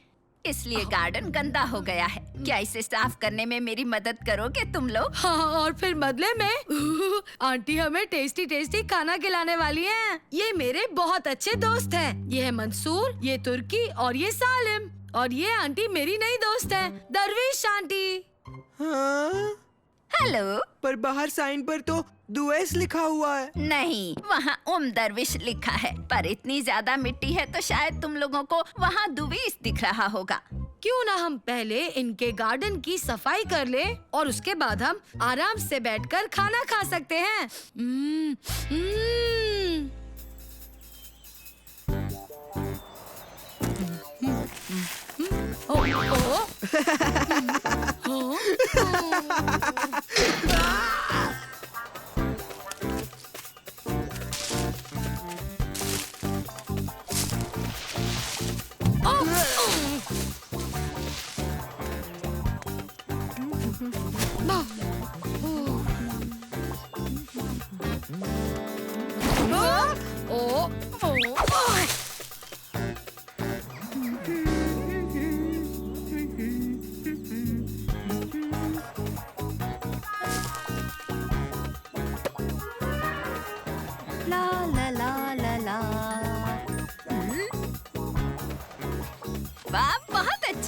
Speaker 6: इसलिए गार्डन गंदा हो गया है। क्या इसे साफ करने में मेरी मदद करोगे तुम लोग?
Speaker 2: हाँ, और फिर बदले में आंटी हमें टेस्टी टेस्टी खाना खिलाने वाली हैं। ये मेरे बहुत अच्छे दोस्त हैं। ये है मंसूर, ये तुर्की और ये सालिम। और ये आंटी मेरी नई दोस्त है, दरवेश आंटी।
Speaker 5: हाँ?
Speaker 6: हेलो।
Speaker 5: पर बाहर साइन पर तो दुएस लिखा हुआ है।
Speaker 6: नहीं, वहाँ दरविश लिखा है, पर इतनी ज्यादा मिट्टी है तो शायद तुम लोगों को वहाँ दुवीस दिख रहा होगा।
Speaker 2: क्यों ना हम पहले इनके गार्डन की सफाई कर ले और उसके बाद हम आराम से बैठकर खाना खा सकते हैं।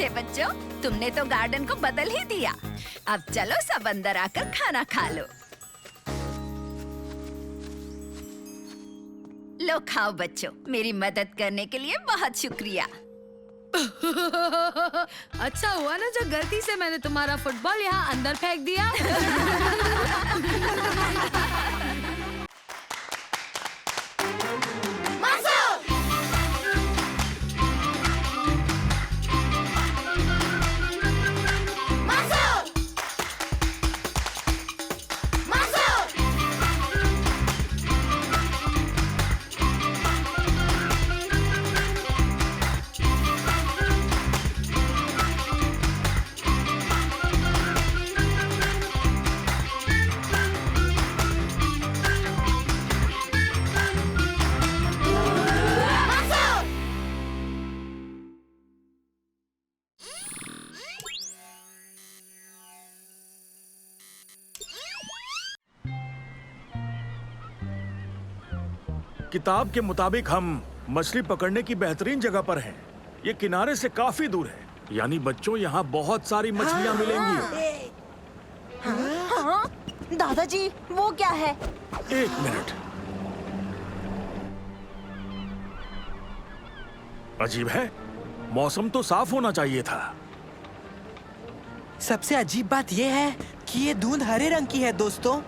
Speaker 10: अच्छे बच्चों, तुमने तो गार्डन को बदल ही दिया। अब चलो सब अंदर आकर खाना खा लो। लो खाओ बच्चों, मेरी मदद करने के लिए बहुत शुक्रिया।
Speaker 2: अच्छा हुआ ना जो गलती से मैंने तुम्हारा फुटबॉल यहाँ अंदर फेंक दिया।
Speaker 7: किताब के मुताबिक हम मछली पकड़ने की बेहतरीन जगह पर हैं। ये किनारे से काफी दूर है, यानी बच्चों यहाँ बहुत सारी मछलियाँ मिलेंगी।
Speaker 3: हाँ? दादाजी वो क्या है?
Speaker 7: एक मिनट। अजीब है, मौसम तो साफ होना चाहिए था।
Speaker 5: सबसे अजीब बात यह है कि ये धुंध हरे रंग की है दोस्तों।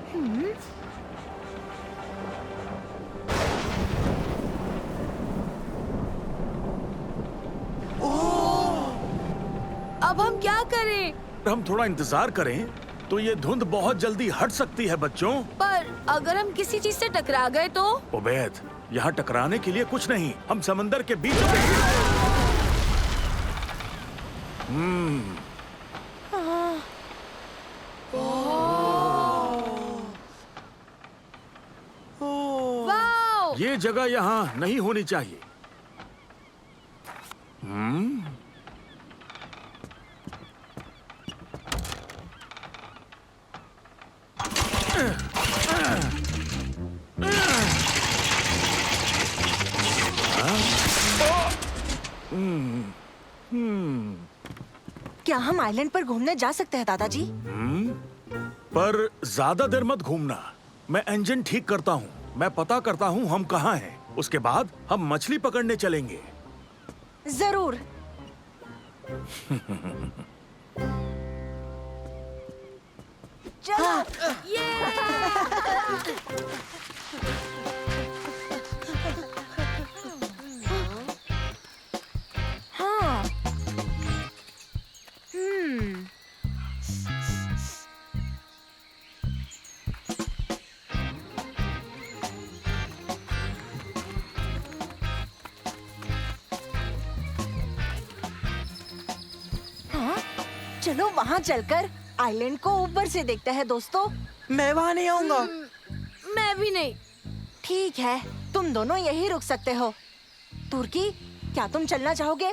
Speaker 2: अब हम क्या करें?
Speaker 7: हम थोड़ा इंतजार करें तो ये धुंध बहुत जल्दी हट सकती है बच्चों।
Speaker 2: पर अगर हम किसी चीज से टकरा गए तो?
Speaker 7: उबैद, यहाँ टकराने के लिए कुछ नहीं, हम समंदर के बीच में हैं।
Speaker 2: वाओ!
Speaker 7: ये जगह यहाँ नहीं होनी चाहिए।
Speaker 3: क्या हम आइलैंड पर घूमने जा सकते हैं दादाजी?
Speaker 7: पर ज्यादा देर मत घूमना। मैं इंजन ठीक करता हूँ, मैं पता करता हूँ हम कहाँ हैं। उसके बाद हम मछली पकड़ने चलेंगे।
Speaker 3: जरूर। चलो। हाँ। हाँ? चलो वहाँ चलकर आइलैंड को ऊपर से देखते हैं दोस्तों।
Speaker 5: मैं वहाँ नहीं आऊंगा।
Speaker 2: मैं भी नहीं।
Speaker 3: ठीक है, तुम दोनों यही रुक सकते हो। तुर्की, क्या तुम चलना चाहोगे?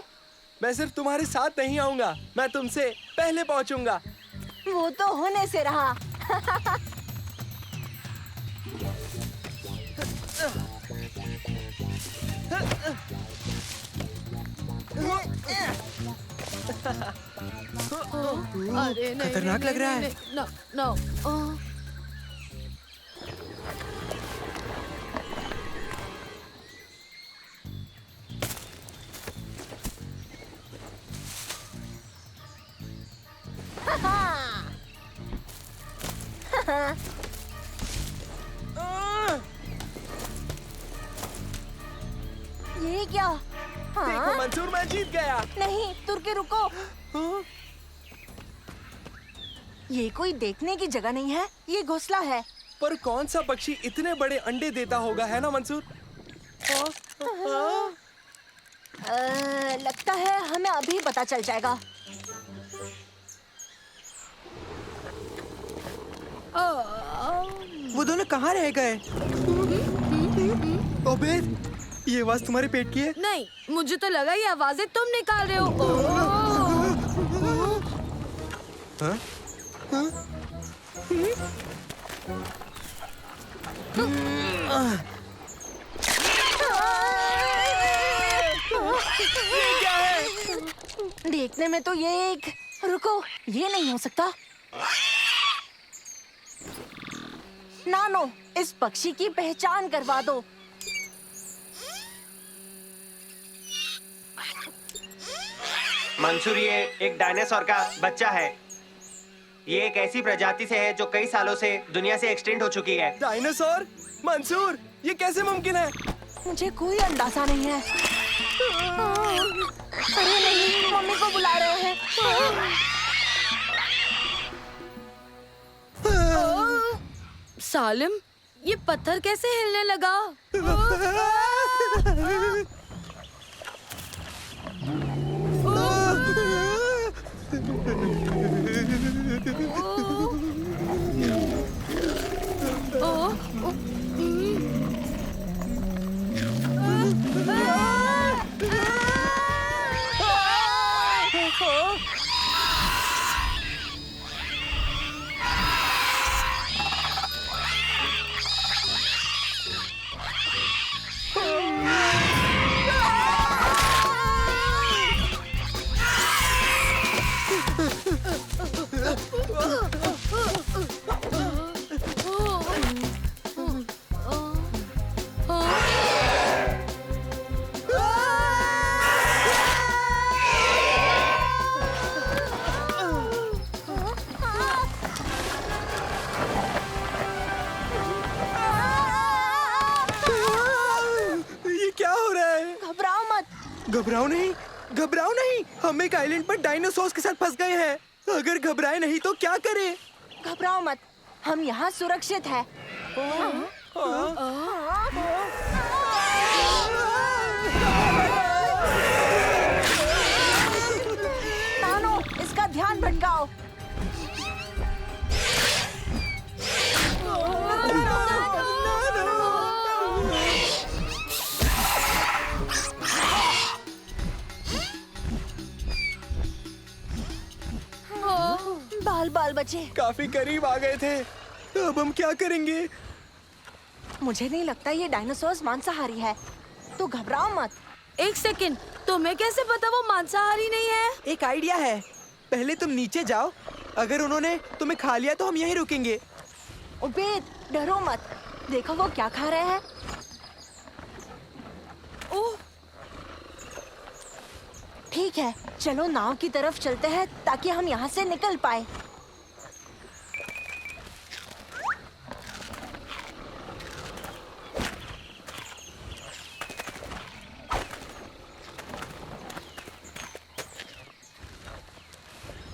Speaker 5: मैं सिर्फ तुम्हारे साथ नहीं आऊंगा, मैं तुमसे पहले पहुंचूंगा।
Speaker 3: वो तो होने से रहा।
Speaker 2: अरे नहीं,
Speaker 5: खतरनाक लग रहा है।
Speaker 2: No no.
Speaker 3: ये क्या?
Speaker 5: देखो मंसूर, मैं जीत गया।
Speaker 3: नहीं, तुर्की रुको। ये कोई देखने की जगह नहीं है, ये घोंसला है।
Speaker 5: पर कौन सा पक्षी इतने बड़े अंडे देता होगा, है ना मंसूर?
Speaker 3: लगता है हमें अभी पता चल जाएगा।
Speaker 5: वो दोनों कहाँ रह गए? ओबेद, ये आवाज तुम्हारे पेट की है?
Speaker 2: नहीं, मुझे तो लगा ये आवाजें तुम निकाल रहे हो।
Speaker 5: हाँ? हाँ?
Speaker 3: ये क्या है? देखने में तो ये एक, रुको, ये नहीं हो सकता। नानो, इस पक्षी की पहचान करवा दो।
Speaker 8: मंसूर, ये एक डायनासोर का बच्चा है। ये एक ऐसी प्रजाति से है जो कई सालों से दुनिया से एक्सटिंक्ट हो चुकी है।
Speaker 5: डायनासोर? मंसूर, ये कैसे मुमकिन है?
Speaker 3: मुझे कोई अंदाजा नहीं है। अरे नहीं, मम्मी को बुला रहे हैं।
Speaker 2: सालिम, ये पत्थर कैसे हिलने लगा?
Speaker 5: घबराओ नहीं, घबराओ नहीं। हम एक आइलैंड पर डायनासोर्स के साथ फंस गए हैं। अगर घबराए नहीं तो क्या करें?
Speaker 3: घबराओ मत, हम यहाँ सुरक्षित हैं। नानो, इसका ध्यान भटकाओ। बाल बाल बचे।
Speaker 5: काफी करीब आ गए थे। अब हम क्या करेंगे?
Speaker 3: मुझे नहीं लगता ये डायनासोर्स मांसाहारी है, तो घबराओ मत।
Speaker 2: एक सेकंड, तुम्हें कैसे पता वो मांसाहारी नहीं है?
Speaker 5: एक आइडिया है। पहले तुम नीचे जाओ, अगर उन्होंने तुम्हें खा लिया तो हम यहीं रुकेंगे।
Speaker 3: उबेद, डरो मत, देखो वो क्या खा रहे हैं।
Speaker 2: ओह,
Speaker 3: ठीक है, चलो नाव की तरफ चलते हैं ताकि हम यहाँ से निकल पाए।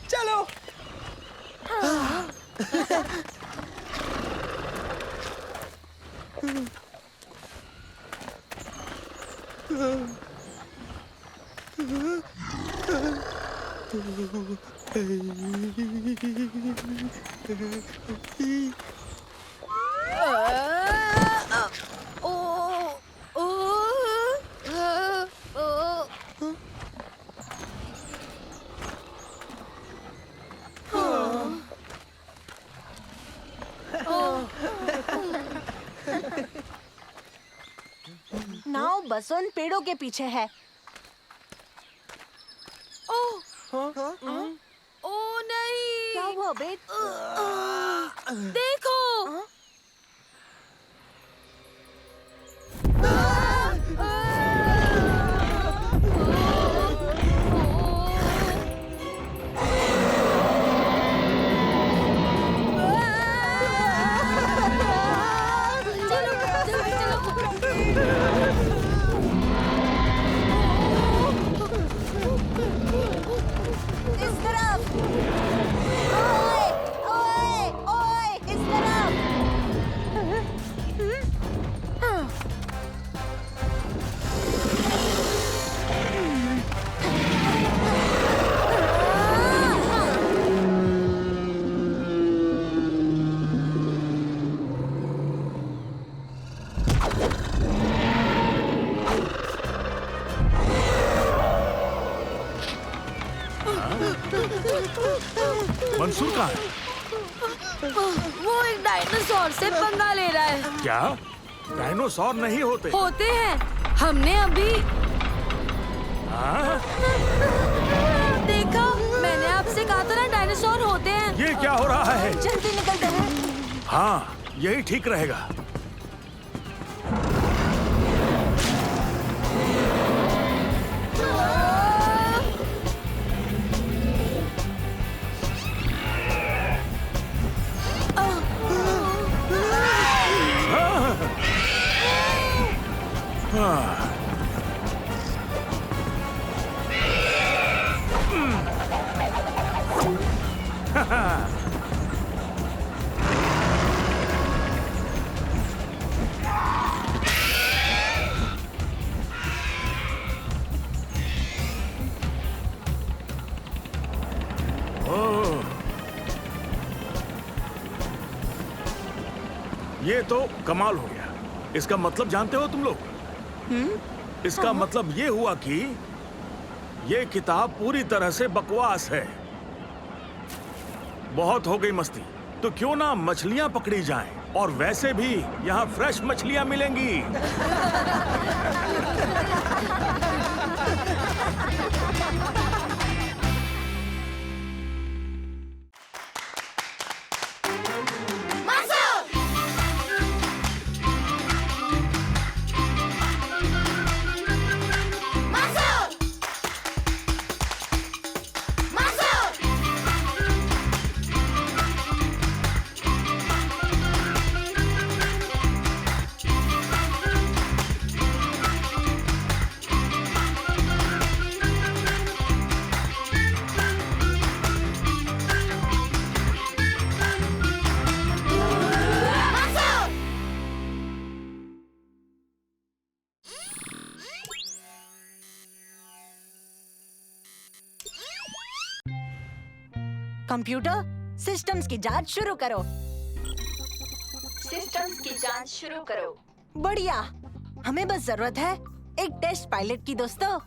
Speaker 5: चलो।
Speaker 3: नाव बस उन पेड़ों के पीछे है।
Speaker 2: ओ नहीं,
Speaker 3: क्या हुआ उबेद?
Speaker 2: देखो।
Speaker 3: इस तरफ। ओए, ओए, ओए, इस तरफ।
Speaker 7: मंसूर कहाँ है?
Speaker 2: वो एक डायनासोर से पंगा ले रहा है।
Speaker 7: क्या डायनासोर नहीं होते?
Speaker 2: होते हैं, हमने अभी
Speaker 7: हाँ?
Speaker 2: आपसे कहा था ना डायनासोर होते हैं।
Speaker 7: ये क्या हो रहा है?
Speaker 3: जल्दी निकलते हैं।
Speaker 7: हाँ, यही ठीक रहेगा। ये तो कमाल हो गया। इसका मतलब जानते हो तुम लोग? इसका मतलब ये हुआ कि ये किताब पूरी तरह से बकवास है। बहुत हो गई मस्ती, तो क्यों ना मछलियां पकड़ी जाएं, और वैसे भी यहाँ फ्रेश मछलियां मिलेंगी।
Speaker 3: कंप्यूटर, सिस्टम्स की जांच शुरू करो।
Speaker 6: सिस्टम्स की जांच शुरू करो।
Speaker 3: बढ़िया। हमें बस जरूरत है एक टेस्ट पायलट की दोस्तों।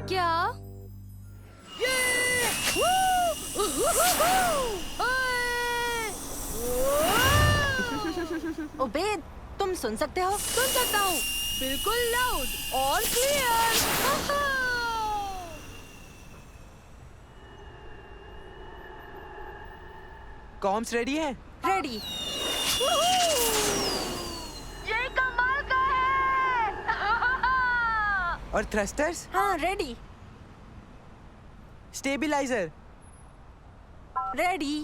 Speaker 2: क्या?
Speaker 3: ओबेद, तुम सुन सकते हो?
Speaker 2: सुन सकता हूँ, बिल्कुल लाउड और क्लियर।
Speaker 5: कॉम्स रेडी है?
Speaker 3: रेडी।
Speaker 6: ये कमाल का है।
Speaker 5: और थ्रस्टर्स?
Speaker 3: हाँ, रेडी।
Speaker 5: स्टेबलाइजर?
Speaker 3: रेडी।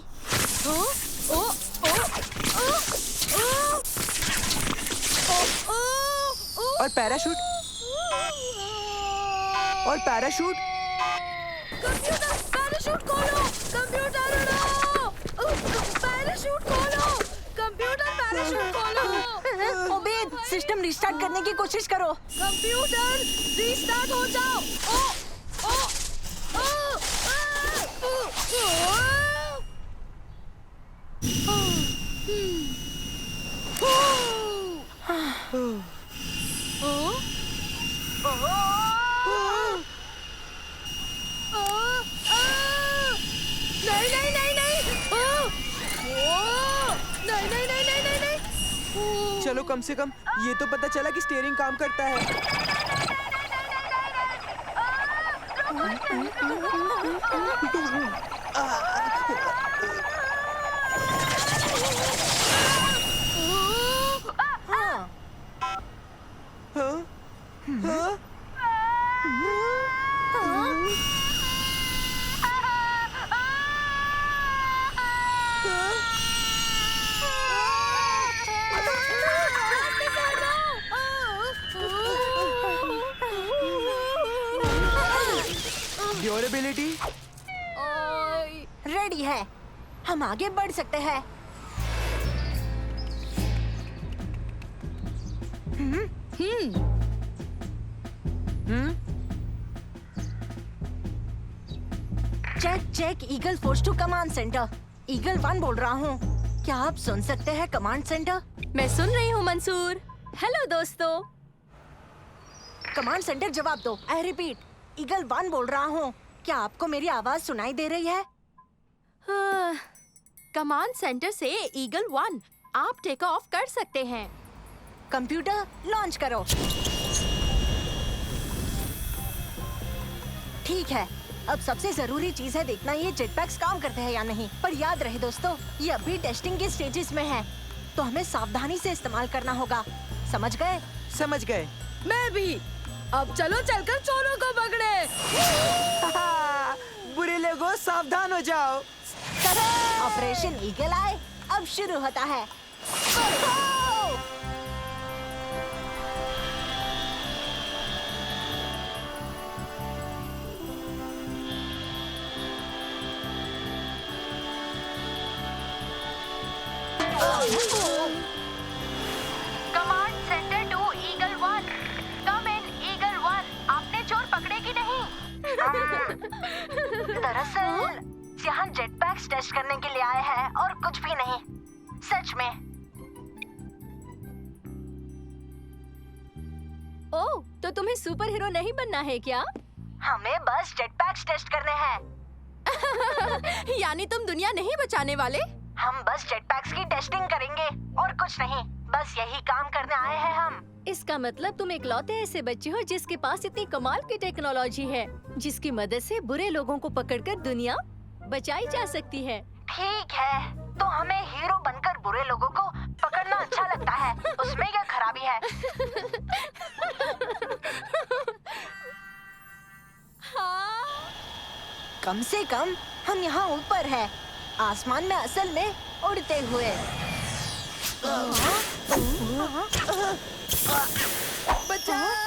Speaker 5: और पैराशूट? और पैराशूट?
Speaker 2: कंप्यूटर, पैराशूट खोलो। कंप्यूटर उड़ो। पैराशूट खोलो। कंप्यूटर, पैराशूट खोलो।
Speaker 3: ओबेद, सिस्टम रिस्टार्ट करने की कोशिश करो।
Speaker 2: कंप्यूटर रीस्टार्ट हो जाओ।
Speaker 5: चलो, कम से कम ये तो पता चला कि स्टीयरिंग काम करता है। ड्यूरेबिलिटी
Speaker 3: रेडी है। हम आगे बढ़ सकते हैं। Check check, eagle force to command centre. Eagle 1 बोल रहा हूँ। क्या आप सुन सकते हैं कमांड सेंटर?
Speaker 6: मैं सुन रही हूँ मंसूर। हेलो दोस्तों।
Speaker 3: कमांड सेंटर जवाब दो। आई रिपीट, ईगल 1 बोल रहा हूँ। क्या आपको मेरी आवाज सुनाई दे रही है?
Speaker 6: कमांड सेंटर से ईगल 1, आप टेक ऑफ कर सकते हैं।
Speaker 3: कंप्यूटर लॉन्च करो। ठीक है, अब सबसे जरूरी चीज है देखना ये जेट पैक्स काम करते हैं या नहीं। पर याद रहे दोस्तों, ये अभी टेस्टिंग के स्टेजेस में है, तो हमें सावधानी से इस्तेमाल करना होगा। समझ गए?
Speaker 5: समझ गए।
Speaker 2: मैं भी। अब चलो चलकर चोरों को पकड़े।
Speaker 5: बुरे लोगों सावधान हो जाओ।
Speaker 3: ऑपरेशन ईगल आई अब शुरू होता है।
Speaker 11: Command centre to eagle 1। Come in eagle 1। आपने चोर पकड़े कि नहीं?
Speaker 3: दरअसल यहाँ जेट पैक्स टेस्ट करने के लिए आए हैं और कुछ भी नहीं, सच में।
Speaker 6: ओह, तो तुम्हें सुपर हीरो नहीं बनना है क्या?
Speaker 3: हमें बस जेट पैक्स टेस्ट करने हैं।
Speaker 6: यानी तुम दुनिया नहीं बचाने वाले?
Speaker 3: हम बस जेट पैक्स की टेस्टिंग करेंगे और कुछ नहीं, बस यही काम करने आए हैं हम।
Speaker 6: इसका मतलब तुम इकलौते ऐसे बच्चे हो जिसके पास इतनी कमाल की टेक्नोलॉजी है, जिसकी मदद से बुरे लोगों को पकड़कर दुनिया बचाई जा सकती है।
Speaker 3: ठीक है, तो हमें हीरो बनकर बुरे लोगों को पकड़ना अच्छा लगता है, उसमें क्या खराबी है?
Speaker 6: हाँ।
Speaker 3: कम से कम हम यहाँ ऊपर हैं, आसमान में असल में उड़ते हुए।
Speaker 10: बचाओ।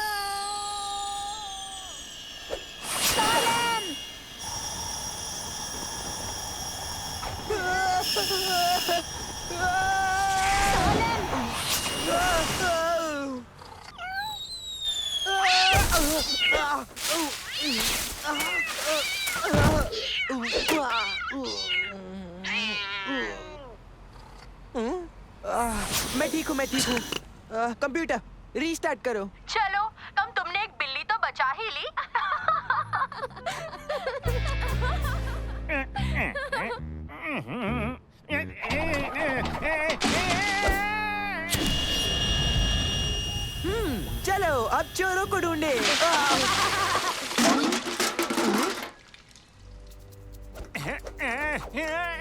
Speaker 5: मैं ठीक हूँ, मैं ठीक हूँ। कंप्यूटर रीस्टार्ट करो।
Speaker 11: चलो, कम तुमने एक बिल्ली तो बचा ही ली।
Speaker 5: चलो अब चोरों को ढूंढे।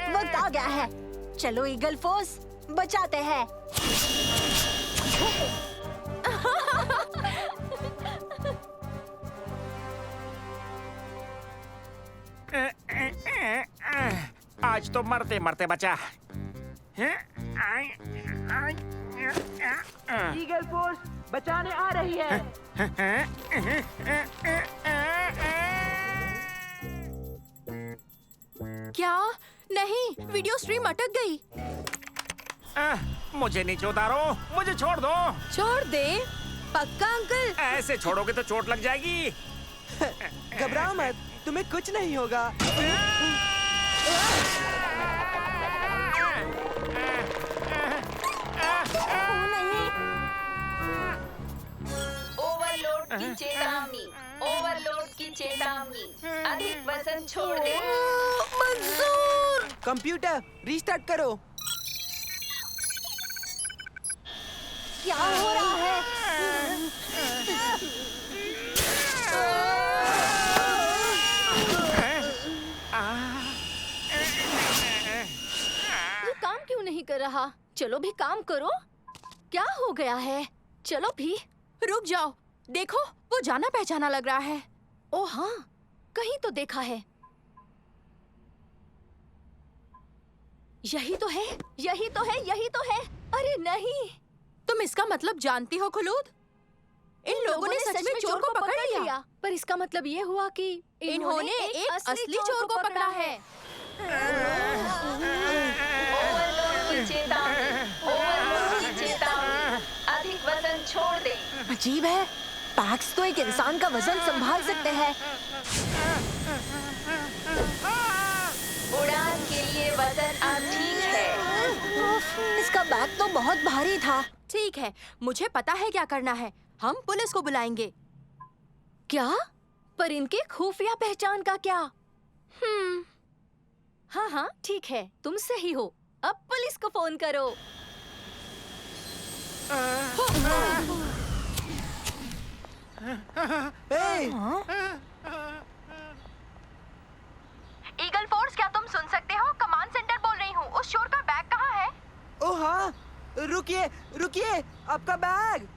Speaker 3: वक्त आ गया है, चलो ईगल फोर्स बचाते हैं।
Speaker 7: आज तो मरते मरते बचा।
Speaker 5: ईगल फोर्स बचाने आ रही है।
Speaker 6: क्या? नहीं, वीडियो स्ट्रीम अटक गई।
Speaker 7: मुझे नीचे उतारो, मुझे छोड़ दो।
Speaker 2: छोड़ दे? पक्का अंकल?
Speaker 7: ऐसे छोड़ोगे तो चोट लग जाएगी।
Speaker 5: घबराओ मत, तुम्हें कुछ नहीं होगा।
Speaker 10: ओवरलोड की चेतावनी। ओवरलोड की चेतावनी। अधिक वजन छोड़ दे।
Speaker 2: मंसूर!
Speaker 5: कंप्यूटर रीस्टार्ट करो।
Speaker 3: क्या हो रहा है?
Speaker 6: ये काम क्यों नहीं कर रहा? चलो भी काम करो। क्या हो गया है? चलो भी। रुक जाओ, देखो वो जाना पहचाना लग रहा है। ओ हाँ, कहीं तो देखा है। यही तो है, यही तो है, यही तो है। अरे नहीं, तुम इसका मतलब जानती हो खुलूद? इन लोगों ने सच में चोर को पकड़ लिया। पर इसका मतलब ये हुआ कि इन्होंने एक असली चोर को पकड़ा है।
Speaker 10: ओवरलोड की चेतावनी। ओवरलोड की चेतावनी। अधिक वजन छोड़ दे।
Speaker 3: अजीब है, पैक्स तो एक इंसान का वजन संभाल सकते हैं।
Speaker 10: उड़ान के लिए वजन अब ठीक है।
Speaker 3: इसका बैग तो बहुत भारी था।
Speaker 6: ठीक है, मुझे पता है क्या करना है। हम पुलिस को बुलाएंगे। क्या? पर इनके खुफिया पहचान का क्या? हाँ हाँ ठीक है, तुम सही हो। अब पुलिस को फोन करो।
Speaker 11: ईगल फोर्स, क्या तुम सुन सकते हो? कमांड सेंटर बोल रही हूँ। उस चोर का बैग कहाँ है?
Speaker 5: ओ हाँ, रुकिए रुकिए, आपका बैग।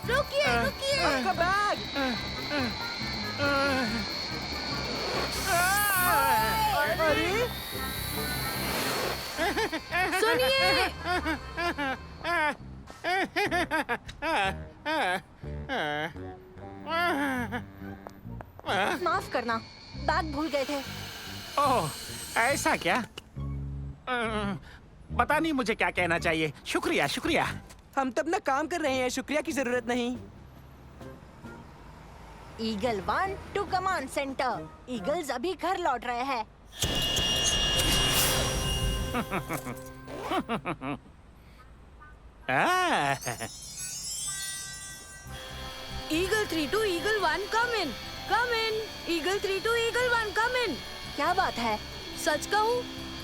Speaker 2: रुकिए रुकिए।
Speaker 5: आपका बैग। अरे
Speaker 2: सुनिए,
Speaker 3: माफ करना, बैग भूल गए थे।
Speaker 9: ओह, ऐसा क्या? पता नहीं मुझे क्या कहना चाहिए। शुक्रिया शुक्रिया।
Speaker 5: हम तो अपना काम कर रहे हैं, शुक्रिया की जरूरत नहीं।
Speaker 3: Eagle 1 to command centre. Eagles अभी घर लौट रहे हैं।
Speaker 2: Eagle 3 to eagle 1 come in. Come in. Eagle 3 to eagle 1 come in.
Speaker 3: क्या बात है?
Speaker 2: सच कहूँ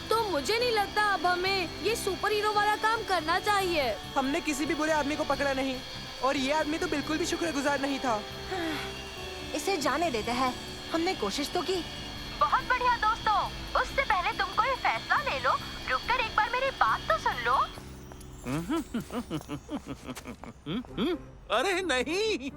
Speaker 2: तो मुझे नहीं लगता अब हमें ये सुपर हीरो वाला काम करना चाहिए।
Speaker 5: हमने किसी भी बुरे आदमी को पकड़ा नहीं, और ये आदमी तो बिल्कुल भी शुक्रगुजार नहीं था।
Speaker 3: इसे जाने देते हैं, हमने कोशिश तो की।
Speaker 11: बहुत बढ़िया दोस्तों, उससे पहले तुम कोई फैसला ले लो, रुककर एक बार मेरी बात तो सुन लो।
Speaker 9: अरे नहीं।